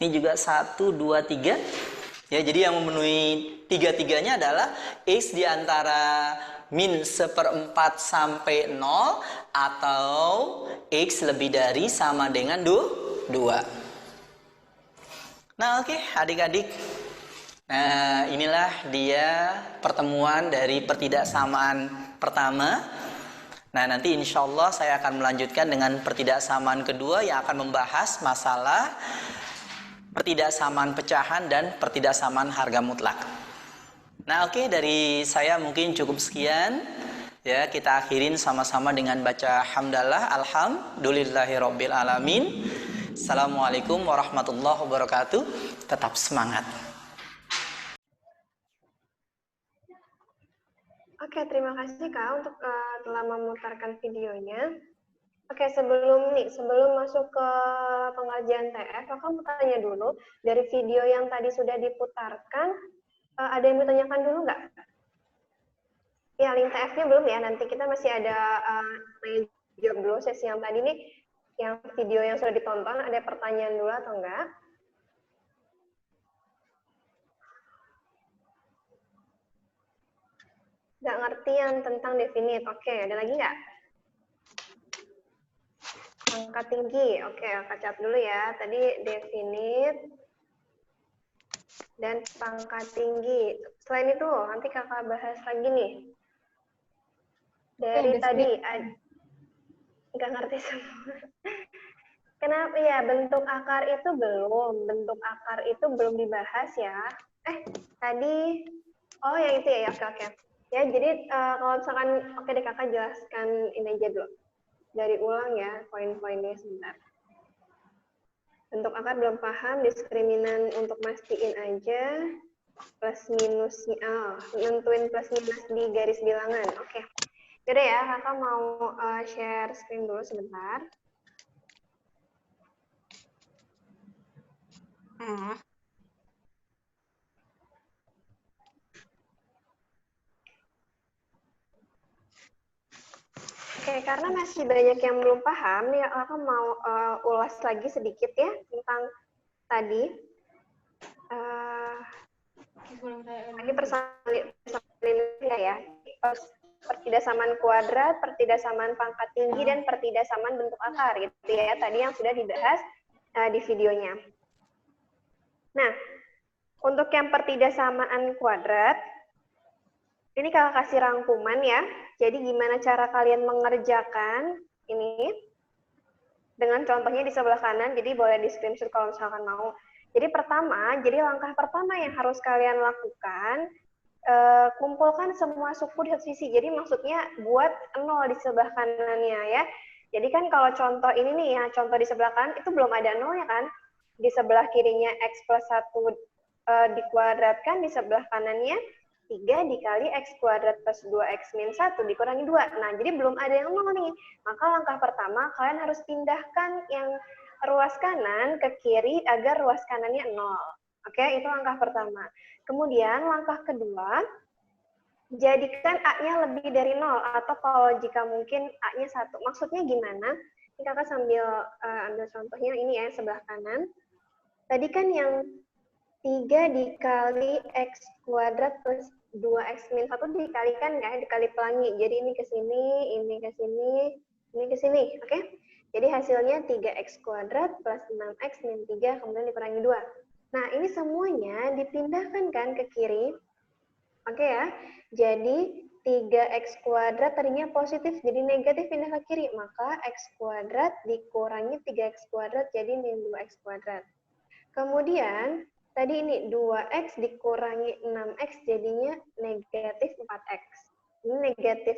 Ini juga 1, 2, 3. Ya, jadi yang memenuhi tiga-tiganya adalah X di antara min seperempat sampai 0 atau X lebih dari sama dengan 2. Nah, oke, adik-adik. Nah, inilah dia pertemuan dari pertidaksamaan pertama. Nah, nanti insya Allah saya akan melanjutkan dengan pertidaksamaan kedua yang akan membahas masalah pertidaksamaan pecahan dan pertidaksamaan harga mutlak. Nah, oke, dari saya mungkin cukup sekian. Ya, kita akhirin sama-sama dengan baca hamdalah, alhamdulillahirabbil alamin. Assalamualaikum warahmatullahi wabarakatuh. Tetap semangat. Oke, terima kasih Kak untuk telah memutarkan videonya. Oke, sebelum masuk ke pengajian TF, Kakak mau tanya dulu, dari video yang tadi sudah diputarkan, ada yang mau tanyakan dulu nggak? Ya, link TF-nya belum ya, nanti kita masih ada jawab dulu sesi yang tadi nih, yang video yang sudah ditonton, ada pertanyaan dulu atau enggak? Nggak ngerti yang tentang definite. Oke, ada lagi nggak? Pangkat tinggi. Oke, Kakak cat dulu ya. Tadi definite dan pangkat tinggi. Selain itu, nanti Kakak bahas lagi nih. Dari tadi, nggak ngerti semua. Kenapa ya, bentuk akar itu belum. Bentuk akar itu belum dibahas ya. Tadi, oh yang itu ya, oke. Ya, jadi kalau misalkan, oke deh Kakak jelaskan ini aja dulu. Dari ulang ya, poin-poinnya sebentar. Bentuk akar belum paham, diskriminan untuk mastiin aja, plus minusnya, nentuin plus minus di garis bilangan. Oke. Jadi ya, Kakak mau share screen dulu sebentar. Oke, karena masih banyak yang belum paham, nih aku mau ulas lagi sedikit ya tentang tadi. Lagi persalin ya. Pertidaksamaan kuadrat, pertidaksamaan pangkat tinggi, dan pertidaksamaan bentuk akar gitu ya. Tadi yang sudah dibahas di videonya. Nah, untuk yang pertidaksamaan kuadrat, ini Kakak kasih rangkuman ya. Jadi gimana cara kalian mengerjakan ini dengan contohnya di sebelah kanan. Jadi boleh di screenshot kalau misalkan mau. Jadi langkah pertama yang harus kalian lakukan, kumpulkan semua suku di satu sisi. Jadi maksudnya buat 0 di sebelah kanannya ya. Jadi kan kalau contoh ini nih ya, contoh di sebelah kanan itu belum ada 0 ya kan. Di sebelah kirinya X plus 1 dikuadratkan, di sebelah kanannya 3 dikali X kuadrat plus 2X min 1 dikurangi 2. Nah, jadi belum ada yang 0 nih. Maka langkah pertama, kalian harus pindahkan yang ruas kanan ke kiri agar ruas kanannya 0. Oke, itu langkah pertama. Kemudian langkah kedua, jadikan A-nya lebih dari 0. Atau kalau jika mungkin A-nya 1. Maksudnya gimana? Ini Kakak sambil ambil contohnya ini ya, sebelah kanan. Tadi kan yang 3 dikali X kuadrat plus 2X min 1 dikalikan ya, dikali pelangi. Jadi ini ke sini, ini ke sini, ini ke sini. Oke? Jadi hasilnya 3X kuadrat plus 6X min 3 kemudian dikurangi 2. Nah, ini semuanya dipindahkan kan ke kiri. Oke ya? Jadi 3X kuadrat tadinya positif jadi negatif pindah ke kiri. Maka X kuadrat dikurangi 3X kuadrat jadi min 2X kuadrat. Kemudian, tadi ini 2x dikurangi 6x jadinya negatif 4x. Ini negatif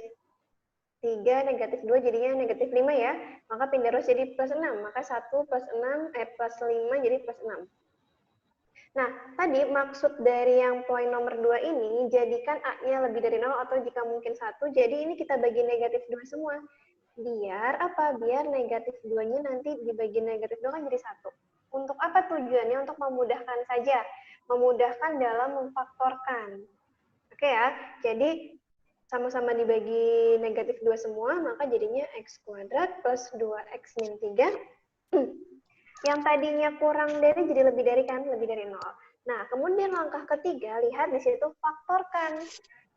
3, negatif 2 jadinya negatif 5 ya. Maka pindah rows jadi plus 6. Maka 1 plus 6, plus 5 jadi plus 6. Nah, tadi maksud dari yang poin nomor 2 ini, jadikan A-nya lebih dari 0 atau jika mungkin 1, jadi ini kita bagi negatif 2 semua. Biar apa? Biar negatif 2-nya nanti dibagi negatif 2 kan jadi 1. Untuk apa tujuannya? Untuk memudahkan saja. Memudahkan dalam memfaktorkan. Oke ya, jadi sama-sama dibagi negatif 2 semua, maka jadinya x kuadrat plus 2x min 3. Yang tadinya kurang dari jadi lebih dari kan, lebih dari 0. Nah, kemudian langkah ketiga, lihat di situ faktorkan.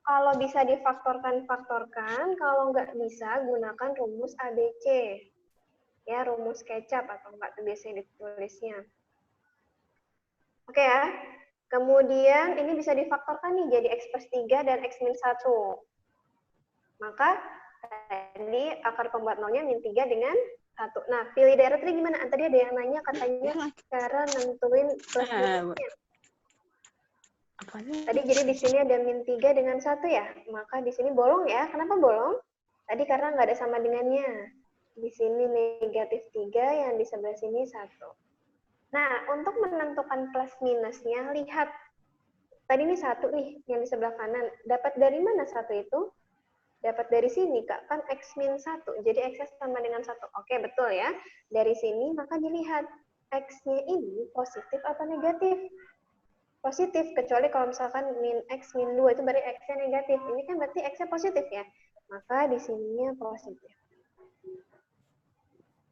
Kalau bisa difaktorkan, faktorkan. Kalau nggak bisa, gunakan rumus ABC. Ya, rumus kecap atau nggak tuh biasanya ditulisnya. Oke ya. Kemudian ini bisa difaktorkan nih jadi x plus 3 dan x min 1. Maka tadi akar pembuat nolnya min 3 dengan 1. Nah, pilih daerah tadi gimana? Tadi ada yang nanya katanya cara nentuin plus minusnya. Tadi jadi di sini ada min 3 dengan 1 ya. Maka di sini bolong ya. Kenapa bolong? Tadi karena nggak ada sama dengannya. Di sini negatif 3, yang di sebelah sini 1. Nah, untuk menentukan plus minusnya, lihat. Tadi ini 1 nih, yang di sebelah kanan. Dapat dari mana 1 itu? Dapat dari sini, Kak. Kan X min 1. Jadi X sama dengan 1. Oke, betul ya. Dari sini, maka dilihat. X-nya ini positif atau negatif? Positif, kecuali kalau misalkan min X min 2 itu berarti X-nya negatif. Ini kan berarti X-nya positif ya. Maka di sininya positif.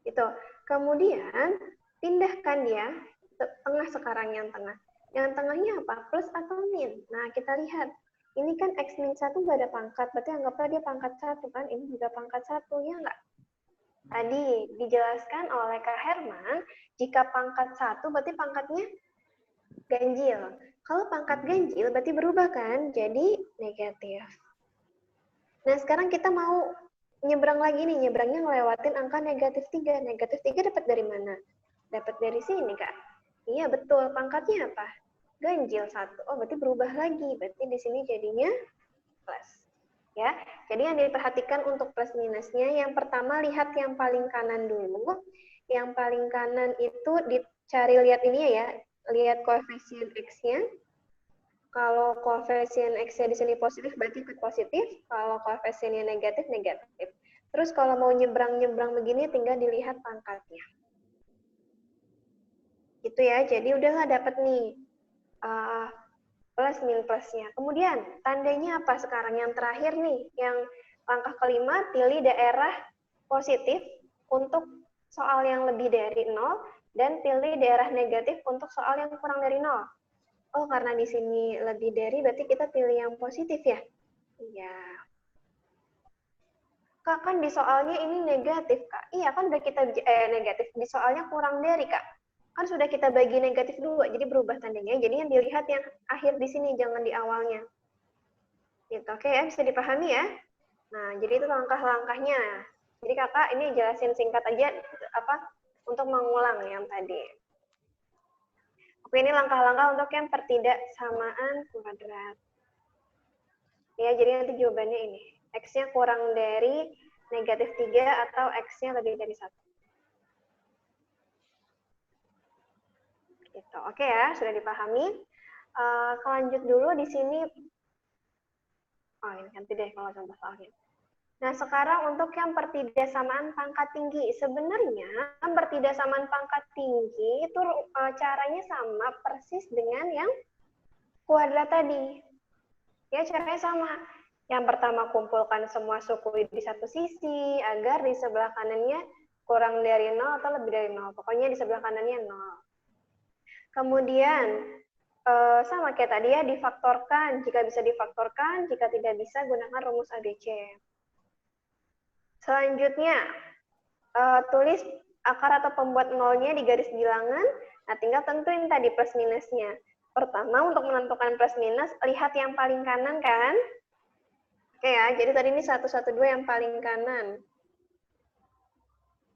Itu. Kemudian, pindahkan dia. Tengah sekarang yang tengah. Yang tengahnya apa? Plus atau min? Nah, kita lihat. Ini kan X min 1 nggak ada pangkat, berarti anggaplah dia pangkat 1 kan, ini juga pangkat 1, ya nggak? Tadi dijelaskan oleh Kak Herman, jika pangkat 1 berarti pangkatnya ganjil. Kalau pangkat ganjil berarti berubah kan, jadi negatif. Nah sekarang kita mau nyebrang lagi nih, nyebrangnya ngelewatin angka negatif 3. Negatif 3 dapat dari mana? Dapat dari sini Kak. Iya betul, pangkatnya apa? Ganjil 1. Oh, berarti berubah lagi. Berarti di sini jadinya plus. Ya. Jadi yang diperhatikan untuk plus minusnya, yang pertama lihat yang paling kanan dulu. Yang paling kanan itu dicari lihat ini ya, lihat koefisien X-nya. Kalau koefisien X-nya di sini positif, berarti ikut positif. Kalau koefisiennya negatif, negatif. Terus kalau mau nyebrang-nyebrang begini, tinggal dilihat pangkatnya. Gitu ya, jadi udahlah dapat nih. Plus min plusnya. Kemudian tandanya apa sekarang? Yang terakhir nih, yang langkah kelima, pilih daerah positif untuk soal yang lebih dari 0 dan pilih daerah negatif untuk soal yang kurang dari 0. Oh, karena di sini lebih dari, berarti kita pilih yang positif ya? Iya. Kak, kan di soalnya ini negatif, Kak. Iya, kan udah kita negatif. Di soalnya kurang dari, Kak. Kan sudah kita bagi negatif 2, jadi berubah tandanya. Jadi yang dilihat yang akhir di sini, jangan di awalnya. Gitu, oke ya, bisa dipahami ya? Nah, jadi itu langkah-langkahnya. Jadi kakak ini jelasin singkat aja apa untuk mengulang yang tadi. Oke, ini langkah-langkah untuk yang pertidaksamaan kuadrat. Ya, jadi nanti jawabannya ini. X-nya kurang dari negatif 3 atau X-nya lebih dari 1. Gitu. Oke ya, sudah dipahami. Lanjut dulu di sini. Oh, ini nanti deh kalau contoh soalnya. Nah, sekarang untuk yang pertidaksamaan pangkat tinggi. Sebenarnya pertidaksamaan pangkat tinggi itu caranya sama persis dengan yang kuadrat tadi. Ya, caranya sama. Yang pertama kumpulkan semua suku di satu sisi agar di sebelah kanannya kurang dari 0 atau lebih dari 0. Pokoknya di sebelah kanannya 0. Kemudian, sama kayak tadi ya, difaktorkan. Jika bisa difaktorkan, jika tidak bisa, gunakan rumus ABC. Selanjutnya, tulis akar atau pembuat nolnya di garis bilangan. Nah, tinggal tentuin tadi plus minusnya. Pertama, untuk menentukan plus minus, lihat yang paling kanan kan? Oke ya, jadi tadi ini 112 yang paling kanan.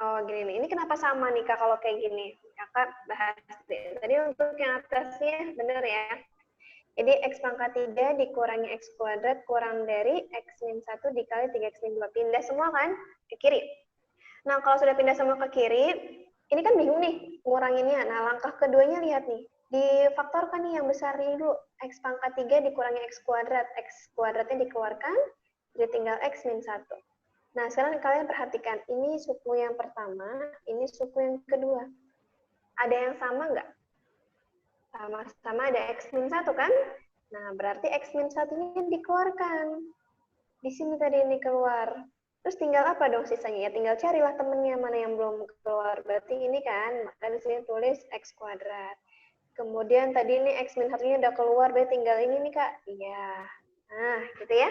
Oh, gini nih. Ini kenapa sama nih, Kak, kalau kayak gini? Kakak bahas deh. Tadi untuk yang atasnya, bener ya. Jadi, X pangkat 3 dikurangi X kuadrat kurang dari X min 1 dikali 3X min 2. Pindah semua kan ke kiri. Nah, kalau sudah pindah semua ke kiri, ini kan bingung nih nguranginnya. Nah, langkah keduanya lihat nih. Difaktorkan nih yang besar ini dulu. X pangkat 3 dikurangi X kuadrat. X kuadratnya dikeluarkan, jadi tinggal X min 1. Nah, sekarang kalian perhatikan, ini suku yang pertama, ini suku yang kedua. Ada yang sama nggak? Sama-sama ada X min 1 kan? Nah, berarti X min 1 ini dikeluarkan. Di sini tadi ini keluar. Terus tinggal apa dong sisanya? Ya tinggal carilah temennya mana yang belum keluar. Berarti ini kan, maka di sini tulis X kuadrat. Kemudian tadi ini X min 1-nya udah keluar, berarti tinggal ini nih, Kak. Iya. Nah, gitu ya.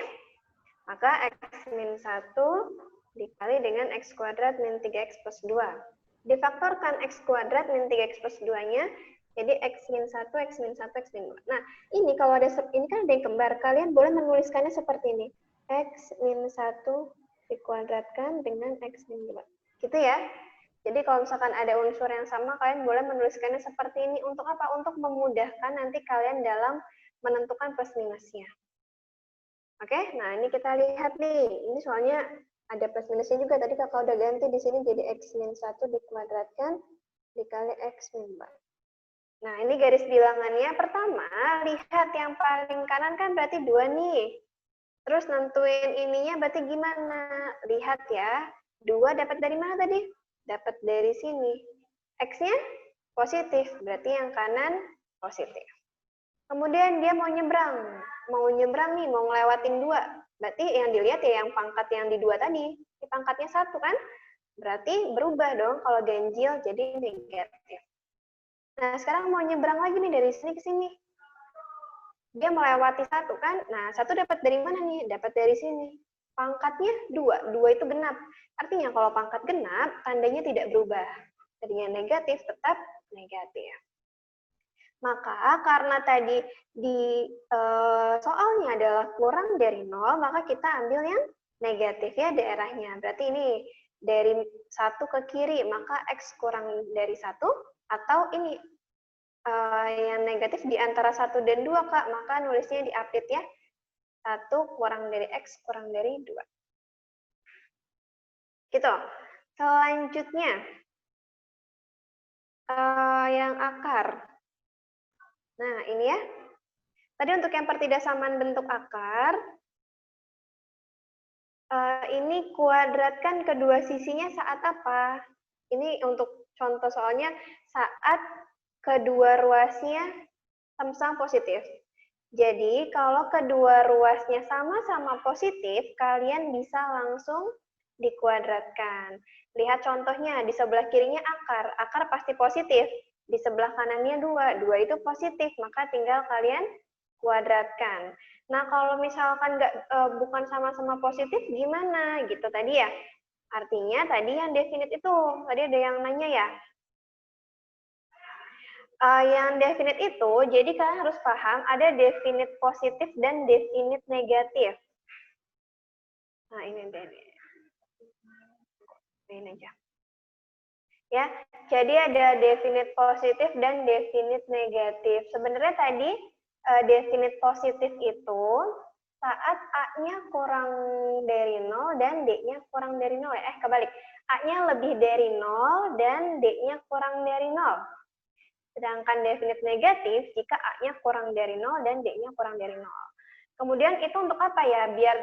Maka X min 1 dikali dengan X kuadrat min 3X plus 2. Difaktorkan X kuadrat min 3X plus 2-nya, jadi X min 1, X min 1, X min 2. Nah, ini kalau ada, ini kan ada yang kembar, kalian boleh menuliskannya seperti ini. X min 1 dikuadratkan dengan X min 2. Gitu ya. Jadi kalau misalkan ada unsur yang sama, kalian boleh menuliskannya seperti ini. Untuk apa? Untuk memudahkan nanti kalian dalam menentukan plus minusnya. Oke, nah ini kita lihat nih. Ini soalnya ada plus minusnya juga. Tadi kakak udah ganti di sini jadi X min 1 dikuadratkan dikali X min 2. Nah, ini garis bilangannya. Pertama, lihat yang paling kanan kan berarti 2 nih. Terus nentuin ininya berarti gimana? Lihat ya. 2 dapat dari mana tadi? Dapat dari sini. X-nya positif, berarti yang kanan positif. Kemudian dia mau nyebrang nih, mau ngelewatin 2. Berarti yang dilihat ya yang pangkat yang di 2 tadi. Di pangkatnya 1 kan? Berarti berubah dong kalau ganjil jadi negatif. Nah, sekarang mau nyebrang lagi nih dari sini ke sini. Dia melewati 1 kan? Nah, 1 dapat dari mana nih? Dapat dari sini. Pangkatnya 2. 2 itu genap. Artinya kalau pangkat genap, tandanya tidak berubah. Tadinya negatif, tetap negatif. Maka karena tadi di soalnya adalah kurang dari 0, maka kita ambil yang negatif ya daerahnya. Berarti ini dari 1 ke kiri, maka X kurang dari 1, atau ini yang negatif di antara 1 dan 2, Kak. Maka nulisnya di update ya. 1 kurang dari X kurang dari 2. Gitu. Selanjutnya, yang akar. Nah, ini ya. Tadi untuk yang pertidaksamaan bentuk akar, ini kuadratkan kedua sisinya saat apa? Ini untuk contoh soalnya saat kedua ruasnya sama-sama positif. Jadi, kalau kedua ruasnya sama-sama positif, kalian bisa langsung dikuadratkan. Lihat contohnya, di sebelah kirinya akar. Akar pasti positif. Di sebelah kanannya 2. 2 itu positif, maka tinggal kalian kuadratkan. Nah, kalau misalkan bukan sama-sama positif, gimana? Gitu tadi ya. Artinya tadi yang definite itu, tadi ada yang nanya ya, yang definite itu, jadi kalian harus paham ada definite positif dan definite negatif. Nah, ini aja. Ya, jadi ada definite positif dan definite negatif. Sebenarnya tadi definite positif itu saat A-nya kurang dari 0 dan D-nya kurang dari 0 ya. Kebalik. A-nya lebih dari 0 dan D-nya kurang dari 0. Sedangkan definite negatif jika A-nya kurang dari 0 dan D-nya kurang dari 0. Kemudian itu untuk apa ya? Biar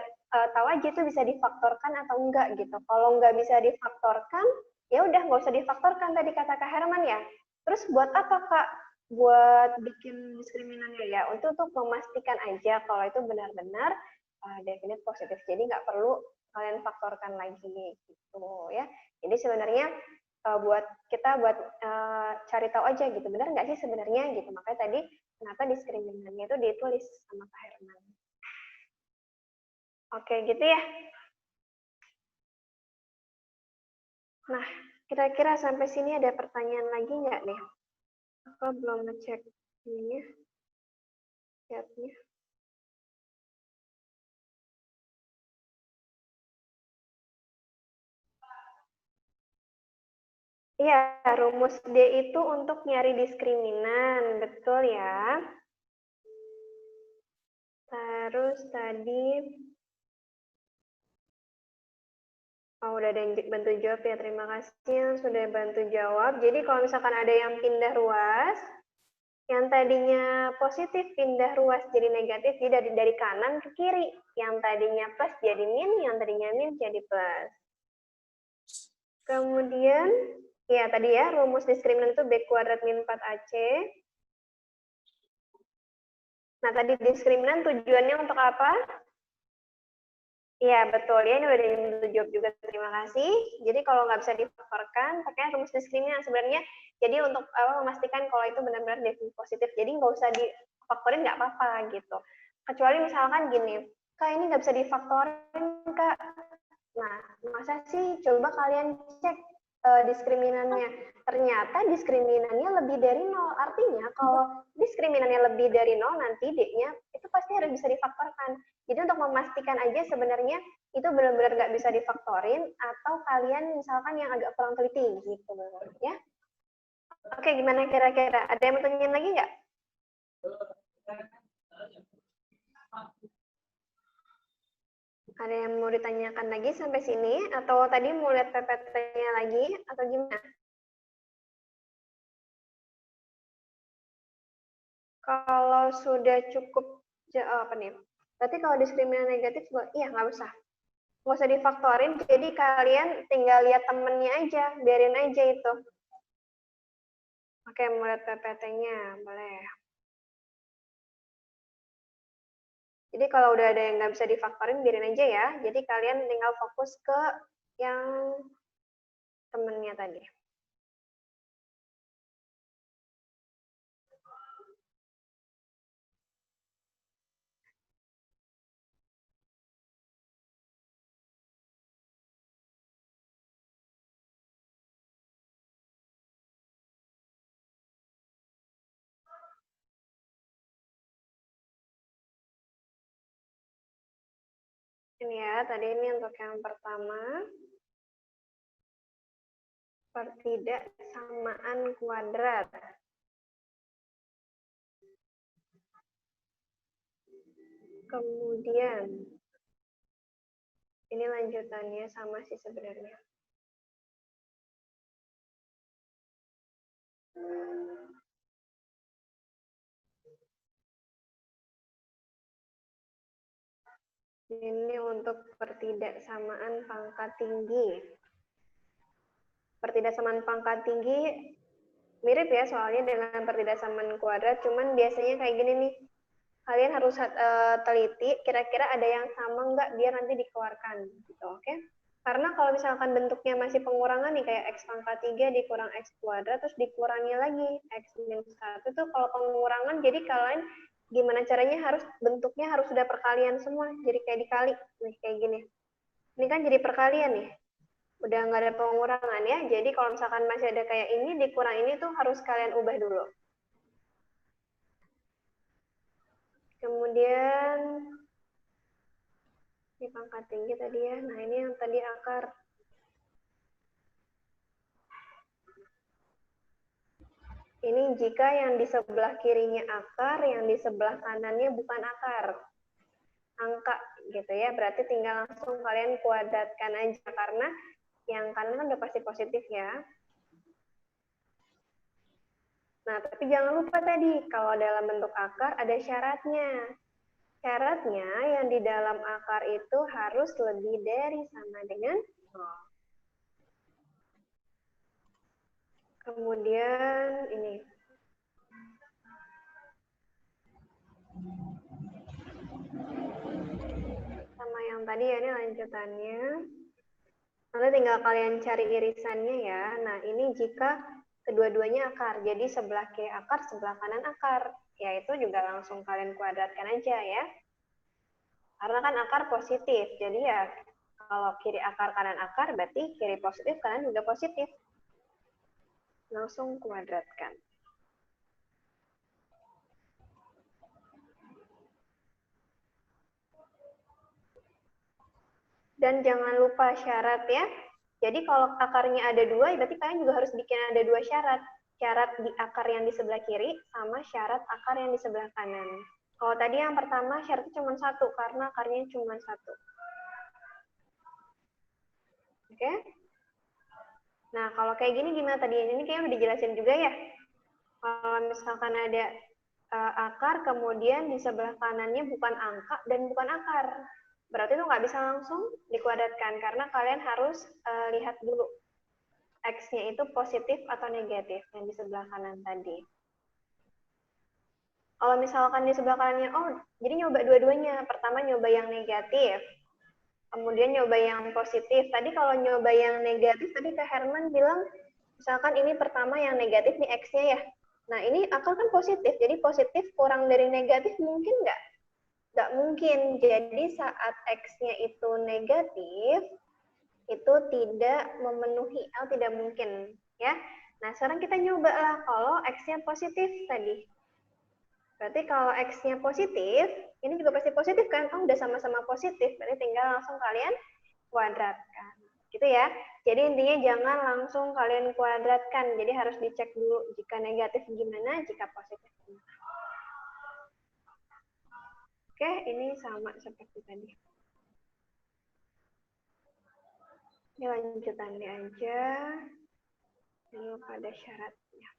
tahu aja itu bisa difaktorkan atau enggak gitu. Kalau enggak bisa difaktorkan, ya udah nggak usah difaktorkan tadi kata Kak Herman ya. Terus buat apa Kak? Buat bikin diskriminannya ya. Untuk memastikan aja kalau itu benar-benar definite positif. Jadi nggak perlu kalian faktorkan lagi gitu ya. Jadi sebenarnya buat cari tahu aja gitu, benar nggak sih sebenarnya gitu. Makanya tadi kenapa diskriminannya itu ditulis sama Kak Herman. Oke gitu ya. Nah, kira-kira sampai sini ada pertanyaan lagi nggak nih? Aku belum ngecek ininya, chatnya. Iya, rumus D itu untuk nyari diskriminan, betul ya. Terus tadi, oh udah ada yang bantu jawab ya, terima kasih yang sudah bantu jawab. Jadi kalau misalkan ada yang pindah ruas, yang tadinya positif pindah ruas jadi negatif, jadi dari kanan ke kiri. Yang tadinya plus jadi min, yang tadinya min jadi plus. Kemudian, ya tadi ya, rumus diskriminan itu B kuadrat min 4AC. Nah, tadi diskriminan tujuannya untuk apa? Iya, betul. Ya, ini udah dijawab juga. Terima kasih. Jadi, kalau nggak bisa difaktorkan, pakai rumus diskriminan. Sebenarnya, jadi untuk memastikan kalau itu benar-benar definisi positif. Jadi, nggak usah difaktorin, nggak apa-apa, gitu. Kecuali misalkan gini, Kak, ini nggak bisa difaktorin, Kak. Nah, masa sih? Coba kalian cek diskriminannya. Ternyata diskriminannya lebih dari 0. Artinya, kalau diskriminannya lebih dari 0, nanti D-nya itu pasti harus bisa difaktorkan. Jadi untuk memastikan aja sebenarnya itu benar-benar nggak bisa difaktorin atau kalian misalkan yang agak kurang teliti gitu ya. Oke, gimana kira-kira? Ada yang mau tanyain lagi nggak? Ada yang mau ditanyakan lagi sampai sini? Atau tadi mau lihat PPT-nya lagi? Atau gimana? Kalau sudah cukup, apa nih? Berarti kalau diskriminatif negatif, iya nggak usah. Nggak usah difaktorin, jadi kalian tinggal lihat temennya aja, biarin aja itu. Oke, mau lihat PPT-nya, boleh. Jadi kalau udah ada yang nggak bisa difaktorin, biarin aja ya. Jadi kalian tinggal fokus ke yang temennya tadi. Ini ya, tadi ini untuk yang pertama. Pertidaksamaan kuadrat. Kemudian, ini lanjutannya sama sih sebenarnya. Ini untuk pertidaksamaan pangkat tinggi. Pertidaksamaan pangkat tinggi mirip ya soalnya dengan pertidaksamaan kuadrat, cuman biasanya kayak gini nih. Kalian harus teliti kira-kira ada yang sama nggak biar nanti dikeluarkan gitu, oke? Karena kalau misalkan bentuknya masih pengurangan nih kayak x pangkat 3 dikurang x kuadrat terus dikurangi lagi x min 1 tuh kalau pengurangan jadi kalian gimana caranya harus bentuknya harus sudah perkalian semua jadi kayak dikali nih kayak gini. Ini kan jadi perkalian nih. Udah nggak ada pengurangan ya. Jadi kalau misalkan masih ada kayak ini dikurang ini tuh harus kalian ubah dulu. Kemudian ini pangkat tinggi tadi ya. Nah, ini yang tadi akar. Ini jika yang di sebelah kirinya akar, yang di sebelah kanannya bukan akar. Angka gitu ya. Berarti tinggal langsung kalian kuadratkan aja karena yang kanan kan udah pasti positif ya. Nah, tapi jangan lupa tadi kalau dalam bentuk akar ada syaratnya. Syaratnya yang di dalam akar itu harus lebih dari sama dengan 0. Kemudian ini. Sama yang tadi ya, ini lanjutannya. Nanti tinggal kalian cari irisannya ya. Nah, ini jika kedua-duanya akar. Jadi sebelah kiri akar, sebelah kanan akar. Ya, itu juga langsung kalian kuadratkan aja ya. Karena kan akar positif. Jadi ya, kalau kiri akar, kanan akar, berarti kiri positif, kanan juga positif. Langsung kuadratkan. Dan jangan lupa syarat ya. Jadi kalau akarnya ada 2, berarti kalian juga harus bikin ada 2 syarat. Syarat di akar yang di sebelah kiri sama syarat akar yang di sebelah kanan. Kalau tadi yang pertama syaratnya cuma 1 karena akarnya cuma 1. Oke? Nah, kalau kayak gini gimana tadi? Ini kayaknya udah dijelasin juga ya. Kalau misalkan ada akar, kemudian di sebelah kanannya bukan angka dan bukan akar. Berarti itu nggak bisa langsung dikuadratkan, karena kalian harus lihat dulu X-nya itu positif atau negatif yang di sebelah kanan tadi. Kalau misalkan di sebelah kanannya, oh jadi nyoba dua-duanya. Pertama nyoba yang negatif, kemudian nyoba yang positif. Tadi kalau nyoba yang negatif, tadi Kak Herman bilang, misalkan ini pertama yang negatif, nih X-nya ya. Nah ini akar kan positif, jadi positif kurang dari negatif mungkin nggak? Nggak mungkin. Jadi saat X-nya itu negatif, itu tidak memenuhi atau tidak mungkin. Ya. Nah sekarang kita nyoba lah kalau X-nya positif tadi. Berarti kalau X-nya positif, ini juga pasti positif kan? Oh, udah sama-sama positif, berarti tinggal langsung kalian kuadratkan. Gitu ya. Jadi intinya jangan langsung kalian kuadratkan. Jadi harus dicek dulu jika negatif gimana, jika positif gimana. Oke, ini sama seperti tadi. Ini lanjutannya aja. Dulu pada syaratnya.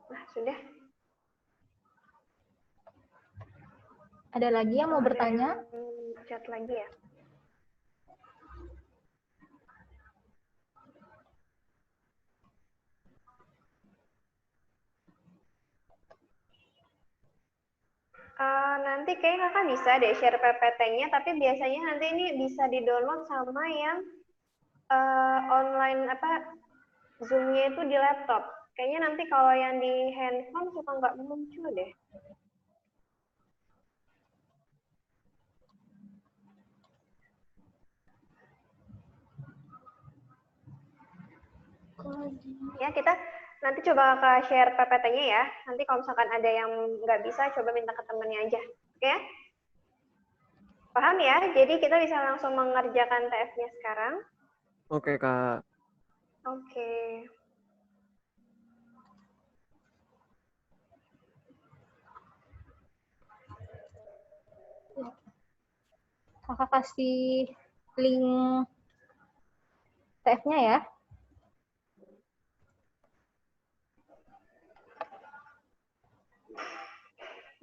Nah, sudah. Ada lagi yang mau bertanya? Chat lagi ya. Nanti kayak kakak bisa deh share PPT-nya, tapi biasanya nanti ini bisa di-download sama yang online apa Zoom-nya itu di laptop. Kayaknya nanti kalau yang di handphone suka nggak muncul deh. Ya, kita nanti coba ke share PPT-nya ya. Nanti kalau misalkan ada yang nggak bisa, coba minta ke temennya aja. Oke? Paham ya? Jadi kita bisa langsung mengerjakan TF-nya sekarang. Oke, Kak. Oke. Kakak kasih link TF-nya ya.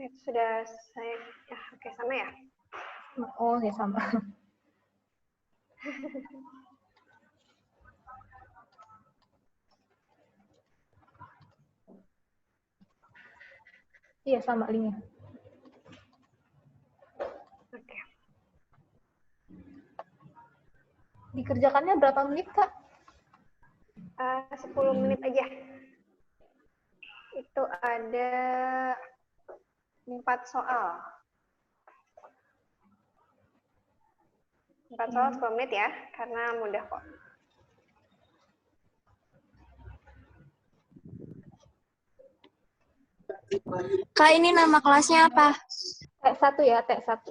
Itu sudah saya, ya oke sama ya. Oh, ya sama. Iya, sama linknya. Oke. Dikerjakannya berapa menit, Kak? 10 menit aja. Itu ada 4 soal. 4 soal 10 menit ya, karena mudah kok. Kak, ini nama kelasnya apa? T1 ya, T1.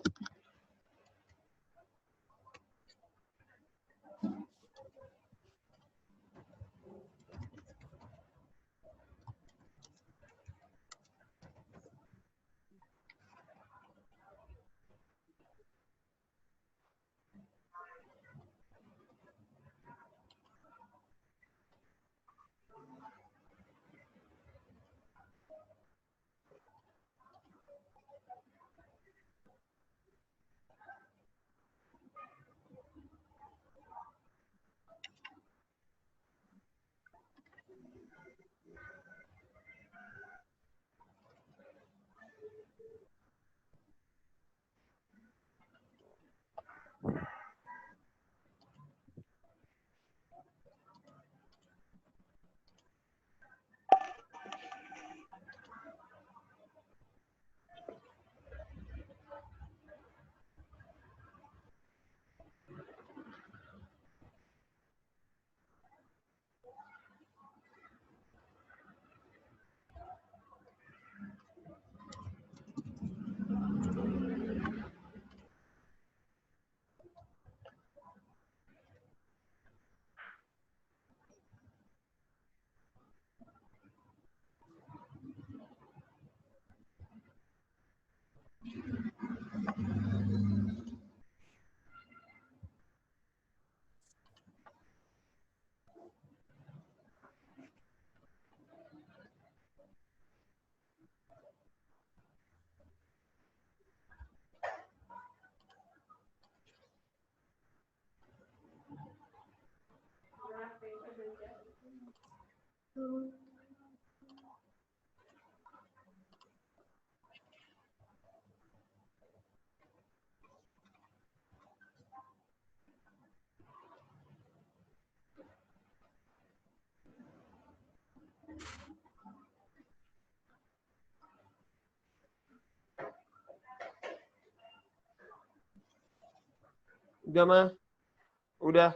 Udah mah. Udah.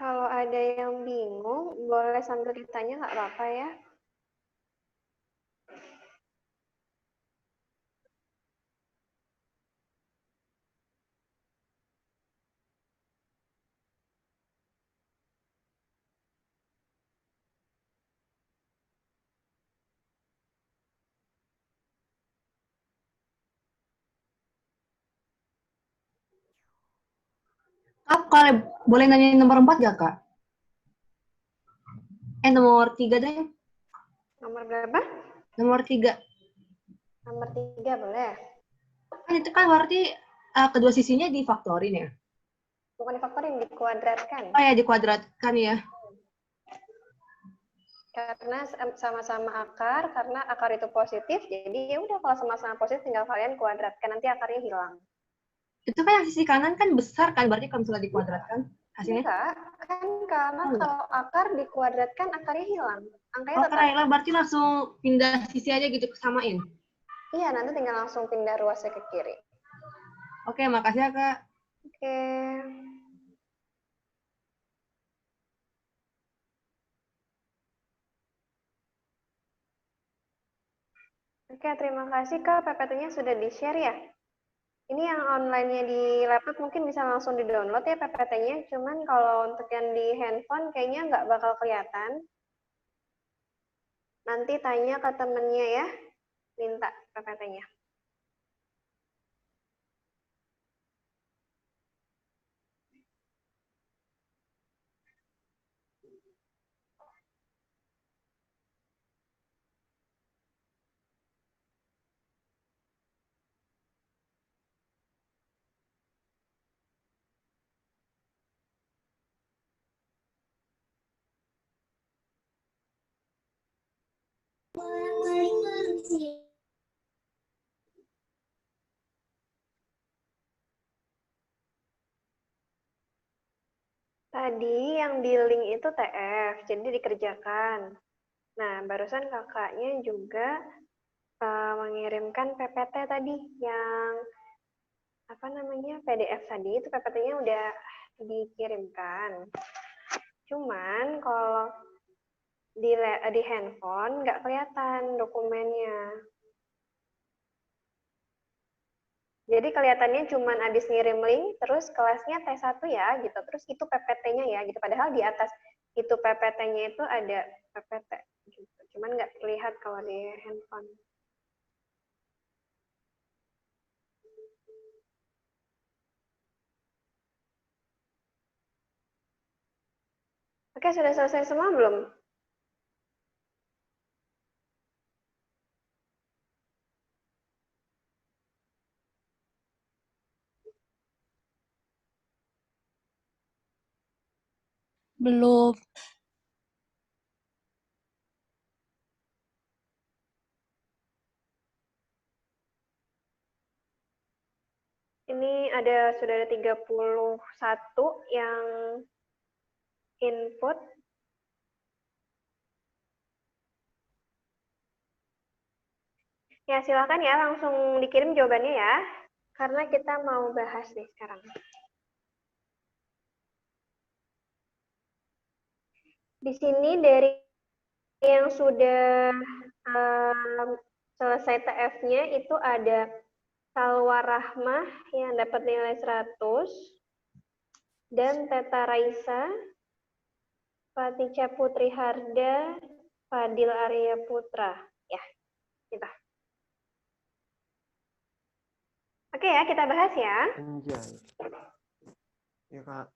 Kalau ada yang bingung, boleh sambil ditanya, nggak apa-apa ya. Kak, kalau boleh nanya nomor 4 gak, Kak? Nomor 3 deh. Nomor berapa? Nomor 3. Nomor 3 boleh. Kan itu kan berarti kedua sisinya difaktorin ya? Bukan difaktorin, dikuadratkan. Oh ya, dikuadratkan ya. Karena sama-sama akar, karena akar itu positif, jadi ya udah kalau sama-sama positif tinggal kalian kuadratkan, nanti akarnya hilang. Itu kan yang sisi kanan kan besar kan, berarti kalau misalnya dikuadratkan hasilnya? Enggak, kan karena kalau akar dikuadratkan akarnya hilang. Angkanya Oh, tetap. karena berarti langsung pindah sisi aja gitu, samain? Iya, nanti tinggal langsung pindah ruasnya ke kiri. Oke, makasih ya, Kak. Oke. Oke, terima kasih Kak. PPT-nya sudah di-share ya. Ini yang online-nya di laptop mungkin bisa langsung di-download ya PPT-nya. Cuman kalau untuk yang di handphone kayaknya nggak bakal kelihatan. Nanti tanya ke temennya ya. Minta PPT-nya. Tadi yang di link itu TF, jadi dikerjakan. Nah, barusan kakaknya juga mengirimkan PPT tadi yang apa namanya PDF tadi, itu PPT-nya udah dikirimkan. Cuman kalau di handphone nggak kelihatan dokumennya. Jadi kelihatannya cuman abis ngirim link, terus kelasnya T1 ya, gitu. Terus itu PPT-nya ya, gitu. Padahal di atas itu PPT-nya itu ada PPT, gitu. Cuman nggak terlihat kalau di handphone. Oke, sudah selesai semua belum? Belum. Ini sudah ada 31 yang input. Ya, silakan ya langsung dikirim jawabannya ya. Karena kita mau bahas nih sekarang. Di sini dari yang sudah selesai TF-nya itu ada Salwa Rahmah yang dapat nilai 100 dan Teta Raisa, Fatica Putri Harda, Fadil Arya Putra. Ya, kita. Oke ya, kita bahas ya. Anjay. Ya, Kak.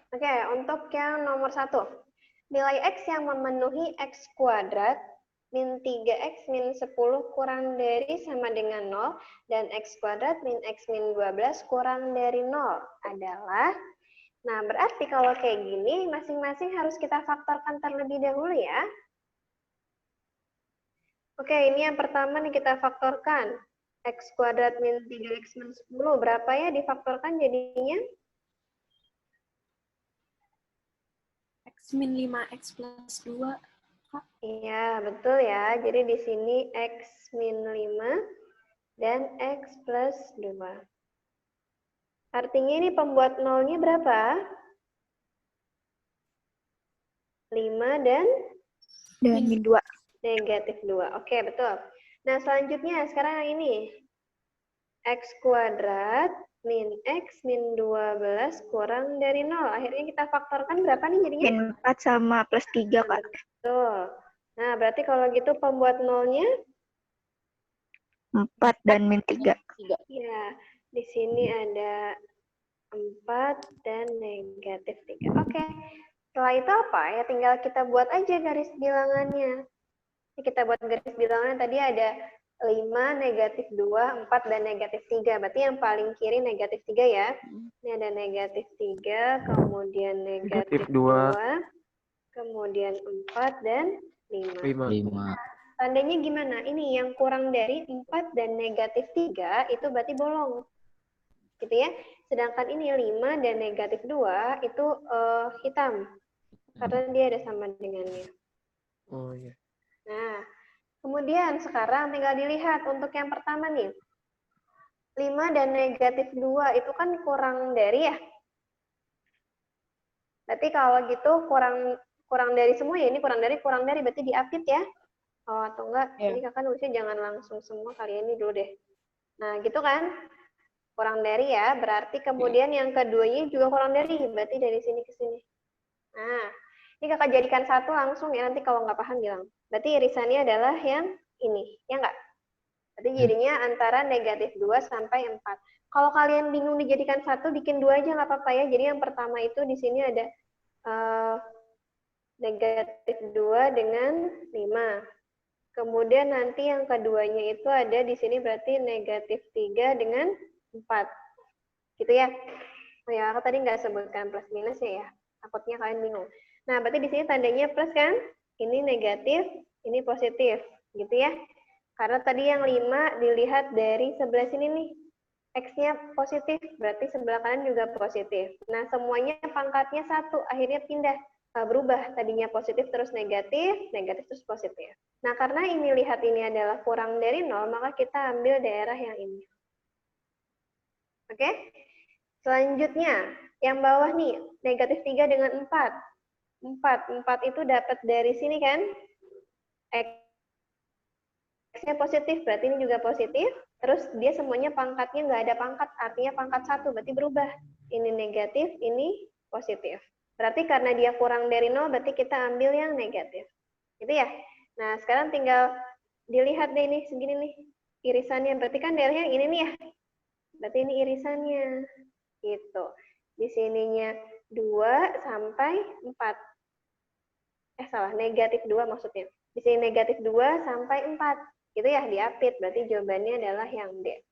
Oke, untuk yang nomor 1. Nilai X yang memenuhi X kuadrat min 3X min 10 kurang dari sama dengan 0 dan X kuadrat min X min 12 kurang dari 0 adalah, nah berarti kalau kayak gini masing-masing harus kita faktorkan terlebih dahulu ya. Oke, ini yang pertama nih kita faktorkan. X kuadrat min 3X min 10, berapa ya difaktorkan jadinya? X min 5x plus 2. Iya, betul ya. Jadi di sini X min 5 dan X plus 2. Artinya ini pembuat nolnya berapa? 5 dan min 2. negatif 2. Oke, betul. Nah, selanjutnya sekarang yang ini. X kuadrat min X min 12 kurang dari 0. Akhirnya kita faktorkan berapa nih jadinya? Min 4 sama plus 3, Kak. Betul. Nah, berarti kalau gitu pembuat nolnya? 4 dan min 3. Ya, di sini ada 4 dan negatif 3. Oke. Setelah itu apa? Ya tinggal kita buat aja garis bilangannya. Ini kita buat garis bilangannya tadi ada 5, negatif 2, 4, dan negatif 3. Berarti yang paling kiri negatif 3 ya. Ini ada negatif 3, kemudian negatif 2, kemudian 4, dan 5. 5. Tandanya gimana? Ini yang kurang dari 4 dan negatif 3 itu berarti bolong. Gitu ya. Sedangkan ini 5 dan negatif 2 itu hitam. Karena dia ada sama dengannya. Oh iya. Nah, kemudian sekarang tinggal dilihat untuk yang pertama nih. 5 dan negatif 2 itu kan kurang dari ya. Berarti kalau gitu kurang dari semua ya. Ini kurang dari berarti diapit ya. Oh, atau enggak, ini kakak nulisnya jangan langsung semua kali ini dulu deh. Nah, gitu kan. Kurang dari ya, berarti kemudian yang keduanya juga kurang dari. Berarti dari sini ke sini. Nah, ini kakak jadikan satu langsung ya. Nanti kalau nggak paham bilang. Berarti irisannya adalah yang ini. Ya nggak? Berarti jadinya antara negatif 2 sampai 4. Kalau kalian bingung dijadikan satu, bikin 2 aja nggak apa-apa ya. Jadi yang pertama itu di sini ada negatif 2 dengan 5. Kemudian nanti yang keduanya itu ada di sini berarti negatif 3 dengan 4. Gitu ya. Oh ya, aku tadi nggak sebutkan plus minusnya ya. Takutnya kalian bingung. Nah, berarti di sini tandanya plus kan? Ini negatif, ini positif. Gitu ya. Karena tadi yang 5 dilihat dari sebelah sini nih. X-nya positif, berarti sebelah kanan juga positif. Nah, semuanya pangkatnya 1, akhirnya pindah. Berubah. Tadinya positif terus negatif, negatif terus positif. Nah, karena ini lihat ini adalah kurang dari 0, maka kita ambil daerah yang ini. Oke? Selanjutnya, yang bawah nih, negatif 3 dengan 4. 4 itu dapat dari sini kan? X-nya positif, berarti ini juga positif. Terus dia semuanya pangkatnya nggak ada pangkat, artinya pangkat 1, berarti berubah. Ini negatif, ini positif. Berarti karena dia kurang dari 0, berarti kita ambil yang negatif. Gitu ya? Nah, sekarang tinggal dilihat deh ini, segini nih. Irisannya, berarti kan daerahnya ini nih ya. Berarti ini irisannya. Gitu. Di sininya 2 sampai 4. Salah, negatif 2 maksudnya. Di sini negatif 2 sampai 4. Gitu ya, diapit. Berarti jawabannya adalah yang D.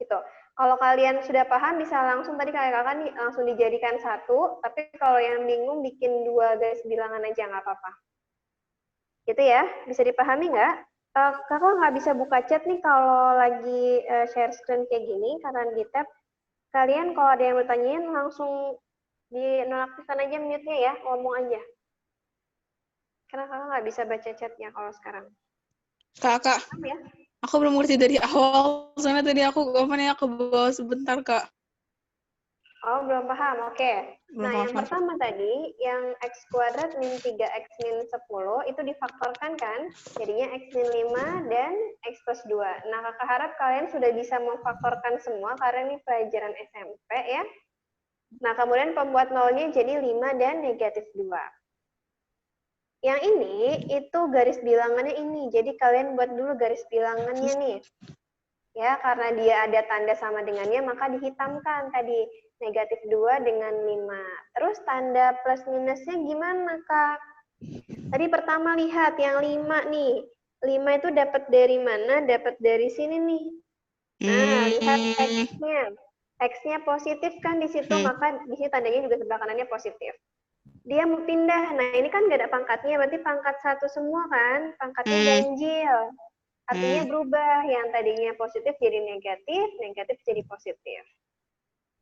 Gitu. Kalau kalian sudah paham, bisa langsung tadi kakak nih langsung dijadikan satu. Tapi kalau yang bingung, bikin 2 garis bilangan aja, nggak apa-apa. Gitu ya, bisa dipahami nggak? Kakak nggak bisa buka chat nih kalau lagi share screen kayak gini, karena di tab. Kalian kalau ada yang bertanyain, langsung dinonaktifkan aja mute-nya ya, ngomong aja. Karena kakak nggak bisa baca chatnya kalau sekarang. Kak, Paham ya? aku belum ngerti dari awal, soalnya tadi aku ke bawah sebentar, Kak. Oh, belum paham. Oke. Nah, yang Maaf. pertama tadi, yang X kuadrat min 3X min 10, itu difaktorkan kan? Jadinya X min 5 dan X plus 2. Nah, kakak harap kalian sudah bisa memfaktorkan semua, karena ini pelajaran SMP ya. Nah, kemudian pembuat nolnya jadi 5 dan negatif 2. Yang ini, itu garis bilangannya ini. Jadi kalian buat dulu garis bilangannya nih. Ya, karena dia ada tanda sama dengannya, maka dihitamkan tadi negatif 2 dengan 5. Terus tanda plus minusnya gimana, Kak? Tadi pertama lihat yang 5 nih. 5 itu dapat dari mana? Dapat dari sini nih. Nah, lihat X-nya. X-nya positif kan di situ, maka di sini tandanya juga sebelah kanannya positif. Dia mau pindah. Nah, ini kan nggak ada pangkatnya, berarti pangkat 1 semua kan? Pangkatnya ganjil. Artinya berubah, yang tadinya positif jadi negatif, negatif jadi positif.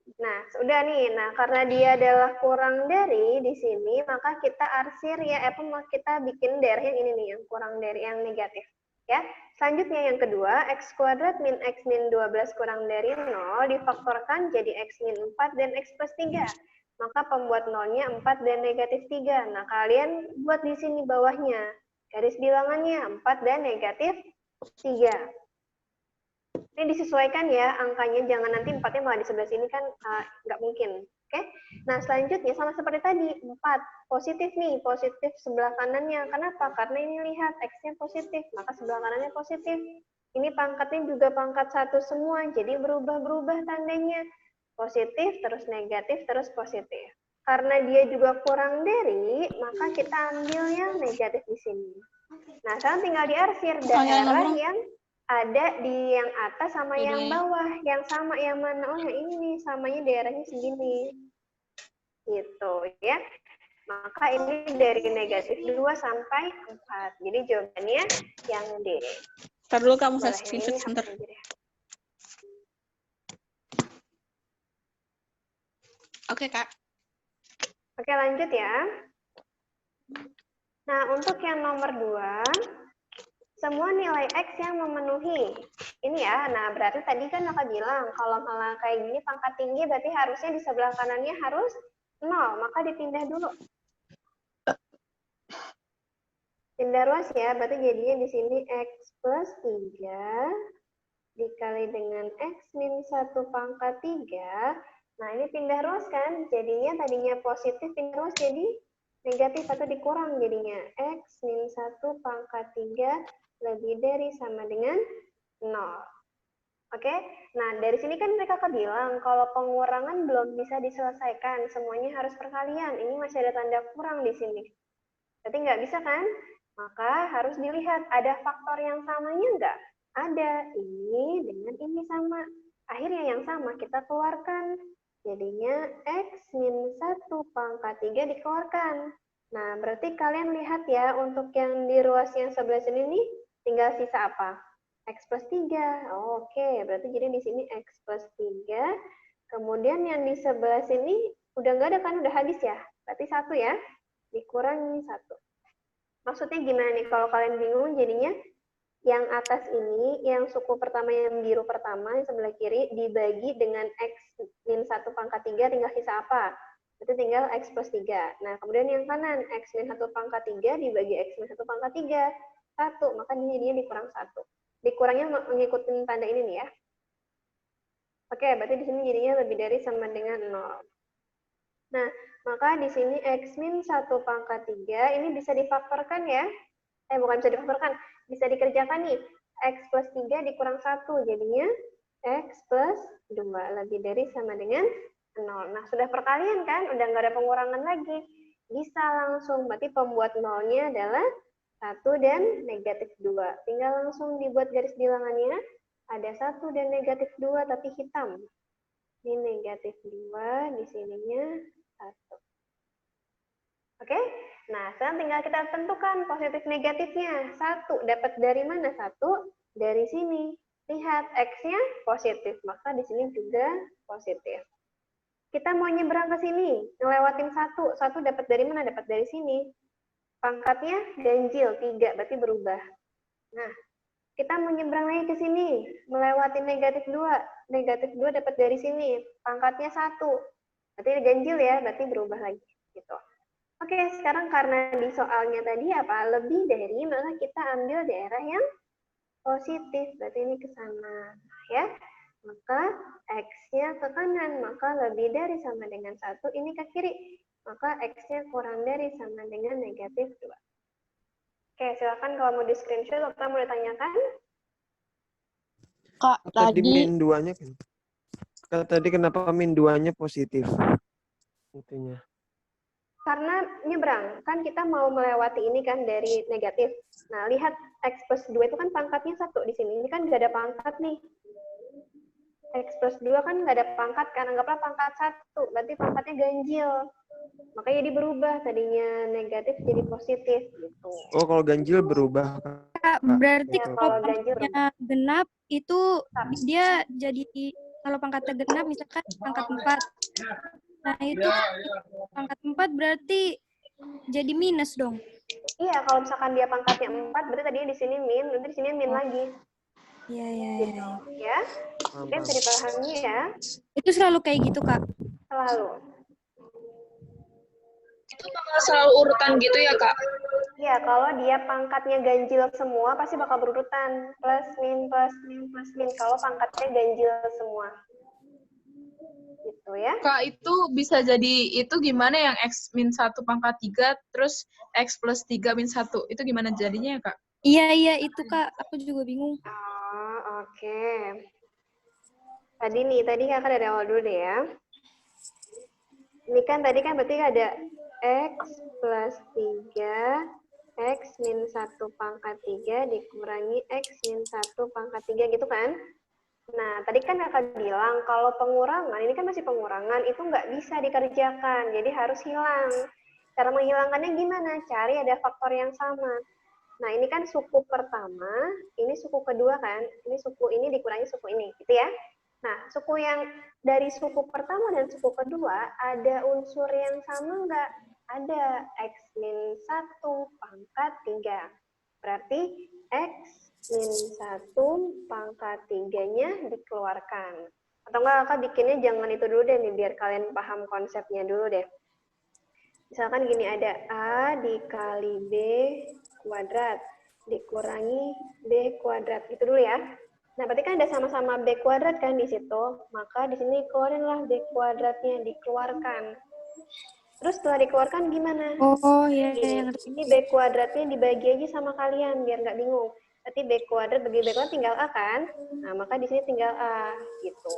Nah, sudah nih. Nah, karena dia adalah kurang dari di sini, maka kita arsir ya, kita bikin daerah yang ini nih, yang kurang dari yang negatif. Ya. Selanjutnya yang kedua, x kuadrat min x min 12 kurang dari 0 difaktorkan jadi x min 4 dan x plus 3. Maka pembuat nolnya 4 dan negatif 3. Nah, kalian buat di sini bawahnya. Garis bilangannya 4 dan negatif 3. Ini disesuaikan ya angkanya, jangan nanti 4-nya malah di sebelah sini kan nggak mungkin. Oke. Nah, selanjutnya sama seperti tadi, 4 positif nih, positif sebelah kanannya. Kenapa? Karena ini lihat X-nya positif, maka sebelah kanannya positif. Ini pangkatnya juga pangkat 1 semua, jadi berubah-berubah tandanya. Positif, terus negatif, terus positif. Karena dia juga kurang dari, maka kita ambil yang negatif di sini. Nah, sekarang tinggal diarsir daerah yang ada di yang atas sama yang bawah. Yang sama yang mana? Oh, yang ini samanya daerahnya segini. Gitu ya. Maka ini dari negatif 2 sampai 4. Jadi jawabannya yang D. Ntar dulu kamu Boleh, saya screenshot sebentar. Oke, Kak. Oke, lanjut ya. Nah, untuk yang nomor 2, semua nilai X yang memenuhi. Ini ya, nah berarti tadi kan Maka bilang, kalau malah kayak gini pangkat tinggi, berarti harusnya di sebelah kanannya harus 0, maka dipindah dulu. Pindah ruas ya, berarti jadinya di sini X plus 3 dikali dengan X min 1 pangkat 3. Nah, ini pindah ruas kan, jadinya tadinya positif, pindah ruas jadi negatif atau dikurang jadinya. X min 1 pangkat 3 lebih dari sama dengan 0. Oke, nah dari sini kan mereka bilang kalau pengurangan belum bisa diselesaikan, semuanya harus perkalian. Ini masih ada tanda kurang di sini. Berarti nggak bisa kan? Maka harus dilihat ada faktor yang samanya nggak? Ada, ini dengan ini sama. Akhirnya yang sama kita keluarkan. Jadinya X min 1 pangkat 3 dikeluarkan. Nah, berarti kalian lihat ya, untuk yang di ruas yang sebelah sini nih, tinggal sisa apa? X plus 3. Oh, oke, berarti jadi di sini X plus 3. Kemudian yang di sebelah sini udah nggak ada kan, udah habis ya. Berarti 1 ya, dikurangi 1. Maksudnya gimana nih kalau kalian bingung jadinya? Yang atas ini, yang suku pertama yang biru pertama, yang sebelah kiri, dibagi dengan X min 1 pangkat 3, tinggal sisa apa? Itu tinggal X plus 3. Nah, kemudian yang kanan, X min 1 pangkat 3 dibagi X min 1 pangkat 3. 1, maka jadinya dikurang 1. Dikurangnya mengikuti tanda ini nih ya. Oke, berarti di sini jadinya lebih dari sama dengan 0. Nah, maka di sini X min 1 pangkat 3 ini bisa difaktorkan ya. Bukan bisa difaktorkan, bisa dikerjakan nih. X plus 3 dikurang 1, jadinya X plus 2 lebih dari sama dengan 0. Nah, sudah perkalian kan? Udah nggak ada pengurangan lagi. Bisa langsung, berarti pembuat nolnya adalah 1 dan negatif 2. Tinggal langsung dibuat garis bilangannya. Ada 1 dan negatif 2, tapi hitam. Ini negatif 2, di sininya 1. Oke? Nah, sekarang tinggal kita tentukan positif negatifnya. 1, dapat dari mana? 1, dari sini. Lihat, X-nya positif, maka di sini juga positif. Kita mau nyebrang ke sini, ngelewatin 1. 1 dapat dari mana? Dapat dari sini. Pangkatnya ganjil, 3, berarti berubah. Nah, kita mau nyebrang lagi ke sini, melewati negatif 2. Negatif 2 dapat dari sini, pangkatnya 1. Berarti ganjil ya, berarti berubah lagi. Gitu. Oke, sekarang karena di soalnya tadi apa? Lebih dari, maka kita ambil daerah yang positif. Berarti ini ke sana. Ya. Maka X-nya ke kanan, maka lebih dari sama dengan 1. Ini ke kiri. Maka X-nya kurang dari sama dengan negatif 2. Oke, silakan kalau mau di screenshot atau mau ditanyakan. Kak, Tadi tadi min 2-nya kan? Tadi kenapa min 2-nya positif? Intinya. Karena nyebrang, kan kita mau melewati ini kan dari negatif. Nah, lihat X plus 2 itu kan pangkatnya 1 di sini. Ini kan nggak ada pangkat nih. X plus 2 kan nggak ada pangkat, kan anggaplah pangkat 1. Berarti pangkatnya ganjil. Makanya jadi berubah, tadinya negatif jadi positif. Gitu. Oh, kalau ganjil berubah. Kak, berarti Ya, kalau kalau ganjil pangkatnya genap itu dia jadi kalau pangkatnya genap misalkan pangkat 4. Nah, itu kan pangkat 4 berarti jadi minus dong. Iya, kalau misalkan dia pangkatnya 4, berarti tadinya di sini min, nanti di sini min lagi. Iya, iya, Gitu. Ya. Oke, bisa dipahami ya. Itu selalu kayak gitu, Kak. Selalu. Itu bakal selalu urutan gitu ya, Kak? Iya, kalau dia pangkatnya ganjil semua, pasti bakal berurutan. Plus, min, plus, min, plus, min. Kalau pangkatnya ganjil semua. Gitu ya. Kak, itu bisa jadi, itu gimana yang X min 1 pangkat 3, terus X plus 3 min 1. Itu gimana jadinya ya, Kak? Iya, itu, Kak. Aku juga bingung. Oh, oke. Tadi kakak dari awal dulu deh ya. Ini kan tadi kan berarti ada X plus 3, X min 1 pangkat 3 dikurangi X min 1 pangkat 3 gitu kan? Nah, tadi kan kakak bilang kalau pengurangan, ini kan masih pengurangan, itu nggak bisa dikerjakan, jadi harus hilang. Cara menghilangkannya gimana? Cari ada faktor yang sama. Nah, ini kan suku pertama, ini suku kedua kan, ini suku ini dikurangi suku ini, gitu ya. Nah, suku yang dari suku pertama dan suku kedua, ada unsur yang sama nggak? Ada X min 1 pangkat 3. Berarti X min 1 pangkat 3-nya dikeluarkan. Atau enggak, kakak bikinnya jangan itu dulu deh nih, biar kalian paham konsepnya dulu deh. Misalkan gini, ada A dikali B kuadrat dikurangi B kuadrat. Itu dulu ya. Nah, berarti kan ada sama-sama B kuadrat kan di situ. Maka di sini keluarinlah B kuadratnya, dikeluarkan. Terus setelah dikeluarkan gimana? Oh, iya, ngerti. Ini B kuadratnya dibagi aja sama kalian, biar nggak bingung. Berarti B kuadrat bagi B kuadrat tinggal A kan? Nah, maka di sini tinggal A, gitu.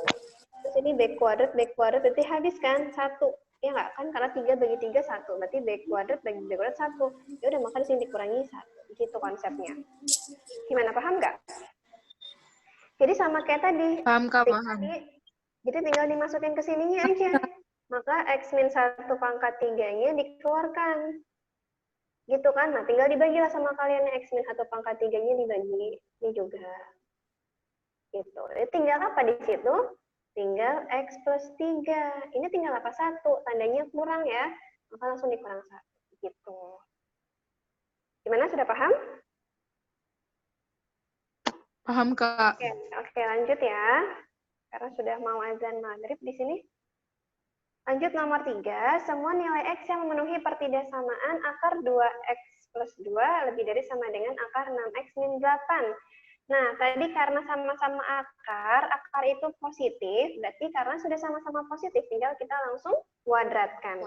Terus ini B kuadrat berarti habis kan? 1. Ya nggak? Kan karena 3 bagi 3, 1. Berarti B kuadrat bagi B kuadrat 1. Ya udah, maka di sini dikurangi 1. Gitu konsepnya. Gimana, paham nggak? Jadi sama kayak tadi. Paham, Kak, paham. Jadi tinggal dimasukin ke sininya aja. Maka X min 1 pangkat 3-nya dikeluarkan. Gitu kan? Nah, tinggal dibagilah sama kalian. X min 1 pangkat 3-nya dibagi. Ini juga. Gitu. Jadi tinggal apa di situ? Tinggal X plus 3. Ini tinggal apa? 1. Tandanya kurang ya. Maka langsung dikurang 1. Gitu. Gimana? Sudah paham? Paham, Kak. Oke, lanjut ya. Karena sudah mau azan maghrib di sini. Lanjut nomor 3, semua nilai X yang memenuhi pertidaksamaan akar 2X plus 2 lebih dari sama dengan akar 6X min 8. Nah, tadi karena sama-sama akar itu positif, berarti karena sudah sama-sama positif, tinggal kita langsung kuadratkan.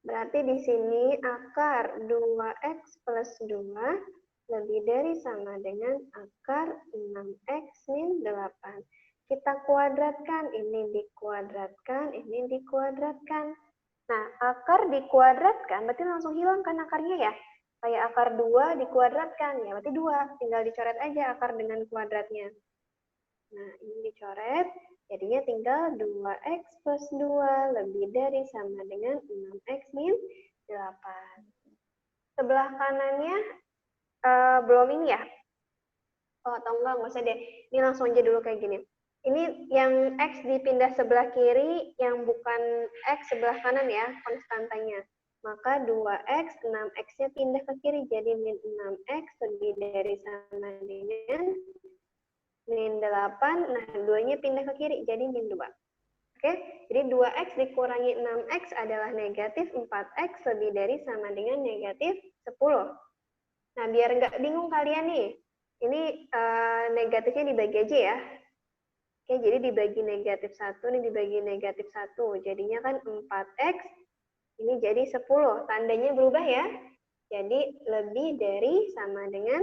Berarti di sini akar 2X plus 2 lebih dari sama dengan akar 6X min 8. Kita kuadratkan, ini dikuadratkan, ini dikuadratkan. Nah, akar dikuadratkan, berarti langsung hilang kan akarnya ya? Kayak akar 2 dikuadratkan, ya berarti 2. Tinggal dicoret aja akar dengan kuadratnya. Nah, ini dicoret, jadinya tinggal 2X plus 2 lebih dari sama dengan 6X min 8. Sebelah kanannya belum ini ya? Oh, atau enggak usah deh. Ini langsung aja dulu kayak gini. Ini yang X dipindah sebelah kiri, yang bukan X sebelah kanan ya, konstantanya. Maka 2X, 6X-nya pindah ke kiri, jadi min 6X lebih dari sama dengan min 8, nah 2-nya pindah ke kiri, jadi min 2. Oke, jadi 2X dikurangi 6X adalah negatif 4X lebih dari sama dengan negatif 10. Nah, biar nggak bingung kalian nih, ini negatifnya dibagi aja ya. Oke, jadi dibagi negatif 1, ini dibagi negatif 1. Jadinya kan 4X, ini jadi 10. Tandanya berubah ya. Jadi lebih dari sama dengan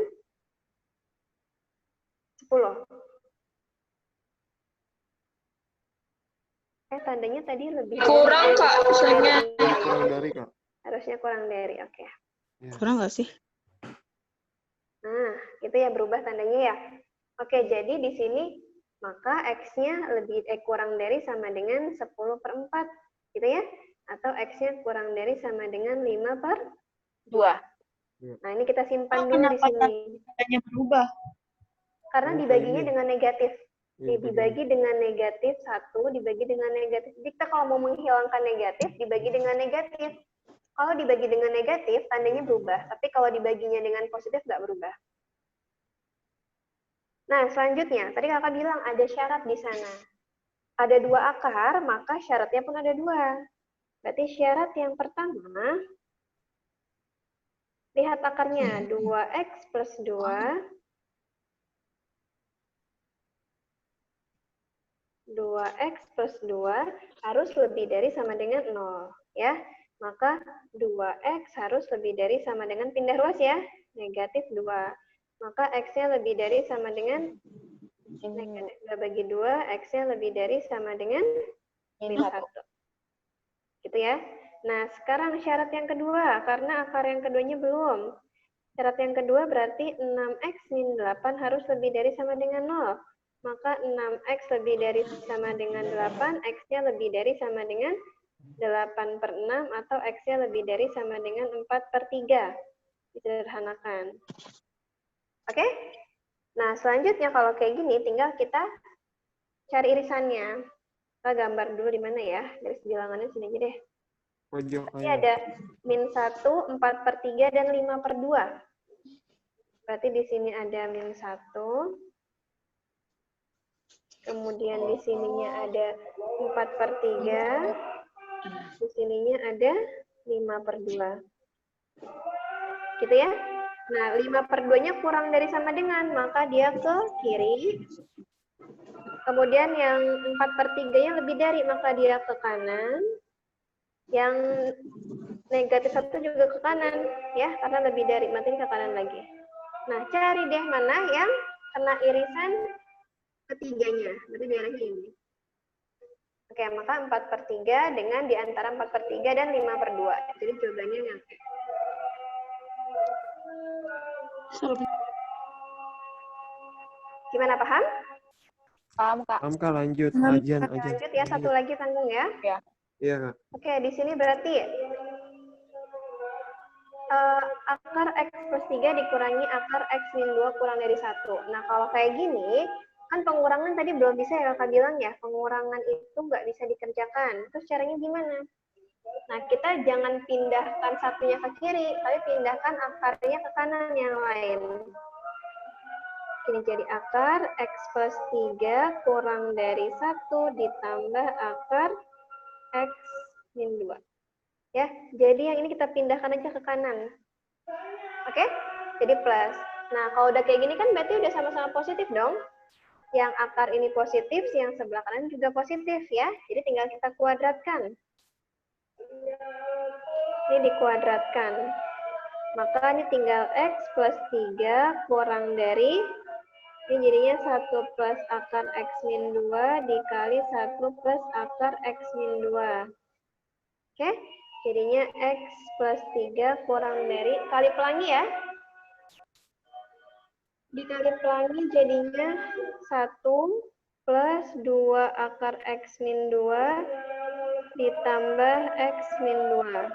10. Tandanya tadi lebih Kurang, Kak, misalnya. Kurang dari, Kak. Harusnya kurang dari, oke. Kurang nggak sih? Nah, itu ya berubah tandanya ya. Oke, jadi di sini maka X-nya kurang dari sama dengan 10/4, gitu ya? Atau X-nya kurang dari sama dengan 5/2. Nah, ini kita simpan dulu di sini. Tandanya berubah? Karena dibaginya dengan negatif. Dibagi dengan negatif 1, dibagi dengan negatif. Jadi kita kalau mau menghilangkan negatif, dibagi dengan negatif. Kalau dibagi dengan negatif, tandanya berubah. Tapi kalau dibaginya dengan positif, nggak berubah. Nah, selanjutnya, tadi kakak bilang ada syarat di sana. Ada 2 akar, maka syaratnya pun ada 2. Berarti syarat yang pertama, lihat akarnya, 2x plus 2, 2x plus 2 harus lebih dari sama dengan 0. Ya, maka 2x harus lebih dari sama dengan pindah ruas ya, negatif 2. Maka x-nya lebih dari sama dengan negatif 2 bagi 2, x-nya lebih dari sama dengan min 1. Gitu ya. Nah, sekarang syarat yang kedua, karena akar yang keduanya belum. Syarat yang kedua berarti 6x min 8 harus lebih dari sama dengan 0. Maka 6x lebih dari sama dengan 8, x-nya lebih dari sama dengan 8/6, atau x-nya lebih dari sama dengan 4/3. Disederhanakan. Oke? Nah, selanjutnya kalau kayak gini, tinggal kita cari irisannya. Kita gambar dulu di mana ya? Garis bilangannya sini aja deh. Pojok Ini kanan. ada min 1, 4/3, dan 5/2. Berarti di sini ada min 1. Kemudian di sininya ada 4/3. Di sininya ada 5/2. Gitu ya. Nah, 5/2-nya kurang dari sama dengan, maka dia ke kiri. Kemudian yang 4/3-nya lebih dari, maka dia ke kanan. Yang negatif 1 juga ke kanan, ya, karena lebih dari, berarti ke kanan lagi. Nah, cari deh mana yang kena irisan ketiganya, berarti daerahnya ini. Oke, maka 4/3 dengan di antara 4/3 dan 5/2. Jadi jawabannya yang gimana, paham? Paham, Kak. Paham Kak, lanjut. Paham, Ajan, Kak. ajan. Lanjut ya, satu lagi tanggung ya. Iya Kak. Oke, di sini berarti akar x plus 3 dikurangi akar x min 2 kurang dari 1. Nah, kalau kayak gini, kan pengurangan tadi belum bisa ya kakak bilang ya, pengurangan itu nggak bisa dikerjakan. Terus caranya gimana? Nah, kita jangan pindahkan satunya ke kiri, tapi pindahkan akarnya ke kanan yang lain. Ini jadi akar x plus 3 kurang dari 1 ditambah akar x min 2. Ya, jadi yang ini kita pindahkan aja ke kanan. Oke? Jadi plus. Nah, kalau udah kayak gini kan berarti udah sama-sama positif dong. Yang akar ini positif, yang sebelah kanan juga positif ya. Jadi tinggal kita kuadratkan. Ini dikuadratkan. Maka ini tinggal x plus 3 kurang dari, ini jadinya 1 plus akar x min 2 dikali 1 plus akar x min 2. Oke? Jadinya x plus 3 kurang dari, kali pelangi ya. Dikali pelangi jadinya 1 plus 2 akar x min 2 ditambah x min 2.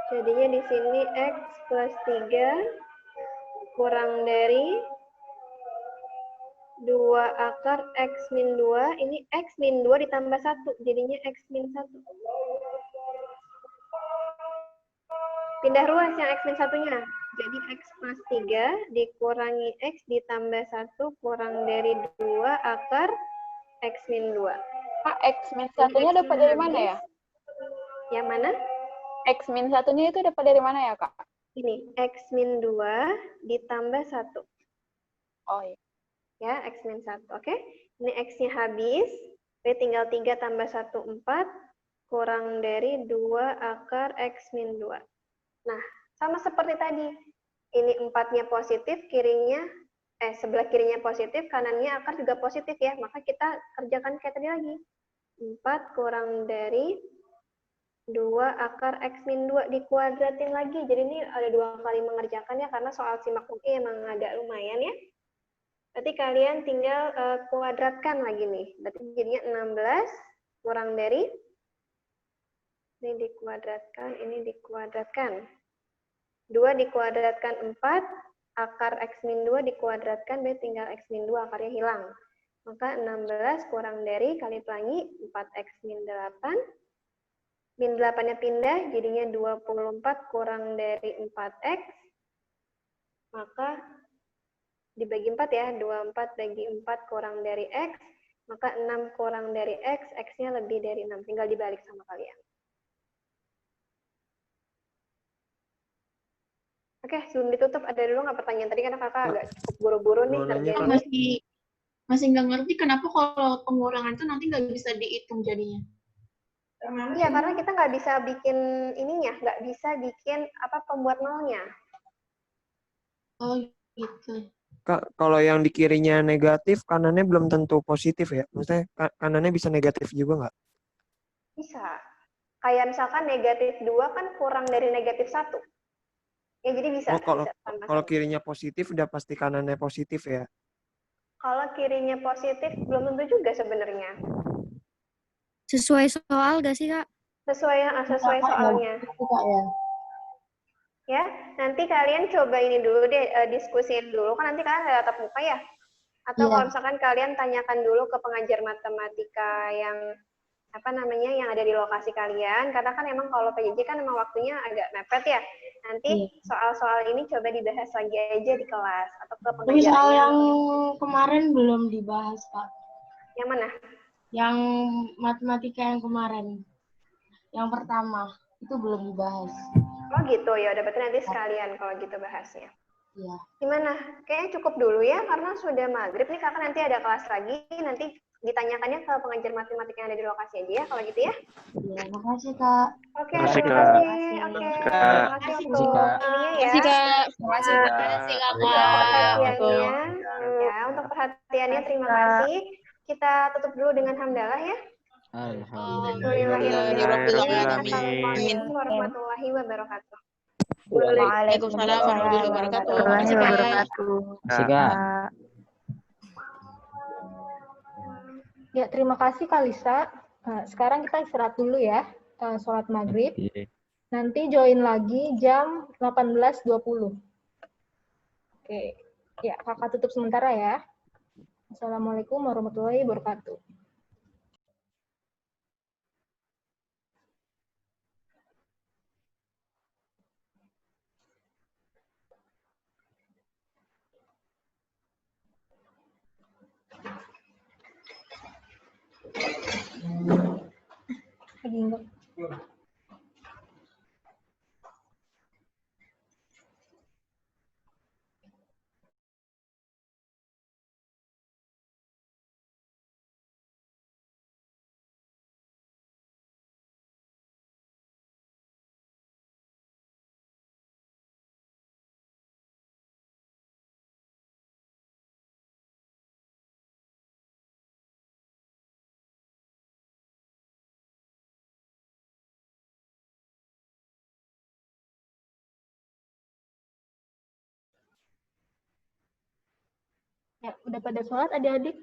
Jadinya di sini x plus 3 kurang dari 2 akar x min 2, ini x min 2 ditambah 1, jadinya x min 1. Pindah ruas yang x min 1-nya, jadi x plus 3 dikurangi x ditambah 1 kurang dari 2 akar x min 2. Kak, x min satunya dapat dari mana ya? Yang mana? X min satunya itu dapat dari mana ya, Kak? Ini, x min 2 ditambah 1. Oh iya. Ya, x min 1. Oke. Ini x-nya habis. Jadi tinggal 3 tambah 1, 4. Kurang dari 2 akar x min 2. Nah, sama seperti tadi. Ini 4-nya positif, kirinya, sebelah kirinya positif, kanannya akar juga positif ya. Maka kita kerjakan kayak tadi lagi. 4 kurang dari 2 akar x min 2 dikuadratin lagi. Jadi ini ada 2 kali mengerjakan ya, karena soal simak UI emang agak lumayan ya. Berarti kalian tinggal kuadratkan lagi nih. Berarti jadinya 16 kurang dari, ini dikuadratkan, ini dikuadratkan. 2 dikuadratkan 4, akar X min 2 dikuadratkan, B tinggal X min 2, akarnya hilang. Maka 16 kurang dari, kali pelangi, 4X min 8. Min 8-nya pindah, jadinya 24 kurang dari 4X. Maka dibagi 4 ya, 24 bagi 4 kurang dari X. Maka 6 kurang dari X, X-nya lebih dari 6. Tinggal dibalik sama kalian. Oke, sebelum ditutup, ada dulu nggak pertanyaan? Tadi karena kakak agak cukup buru-buru nih Mau nanya, ngerjain Kak? ini. Masih nggak ngerti kenapa kalau pengurangan itu nanti nggak bisa dihitung jadinya. Iya, karena kita nggak bisa bikin ininya, nggak bisa bikin apa pembuat nolnya. Oh gitu. Kak, kalau yang di kirinya negatif, kanannya belum tentu positif ya? Maksudnya kanannya bisa negatif juga nggak? Bisa. Kayak misalkan negatif 2 kan kurang dari negatif 1. Ya, jadi bisa. Oh, kalau bisa tanpa kalau satu. kirinya positif, udah pasti kanannya positif ya? Kalau kirinya positif, belum tentu juga sebenarnya. Sesuai soal gak sih, Kak? Sesuai soalnya. Kak ya. Ya, nanti kalian coba ini dulu deh, diskusiin dulu. Kan nanti kalian ada tatap muka ya? Atau Iya. kalau misalkan kalian tanyakan dulu ke pengajar matematika yang apa namanya yang ada di lokasi kalian, karena kan emang kalau PJJ kan emang waktunya agak mepet ya. Nanti soal-soal ini coba dibahas lagi aja di kelas atau ke Tapi pengajarnya. soal yang kemarin belum dibahas, Kak. Yang mana? Yang matematika yang kemarin. Yang pertama, itu belum dibahas. Oh gitu ya, udah berarti nanti sekalian kalau gitu bahasnya. Iya. Gimana? Kayaknya cukup dulu ya, karena sudah maghrib nih kakak nanti ada kelas lagi, nanti ditanyakannya ke pengajar matematika yang ada di lokasi aja ya, kalau gitu ya. Iya, makasih, Kak. Oke, Makasih, terima Kak. kasih. Oke, terima kasih untuk ininya ya. Terima kasih, Perhatiannya. Ya, untuk perhatiannya terima kasih. Kita tutup dulu dengan hamdalah ya. Assalamualaikum warahmatullahi wabarakatuh. Waalaikumsalam warahmatullahi wabarakatuh. Makasih, Kak. Ya, terima kasih Kak Lisa. Sekarang kita istirahat dulu ya, sholat maghrib. Nanti join lagi jam 18.20. Oke, ya kakak tutup sementara ya. Assalamualaikum warahmatullahi wabarakatuh. Lagi enggak? Ya, udah pada sholat adik-adik?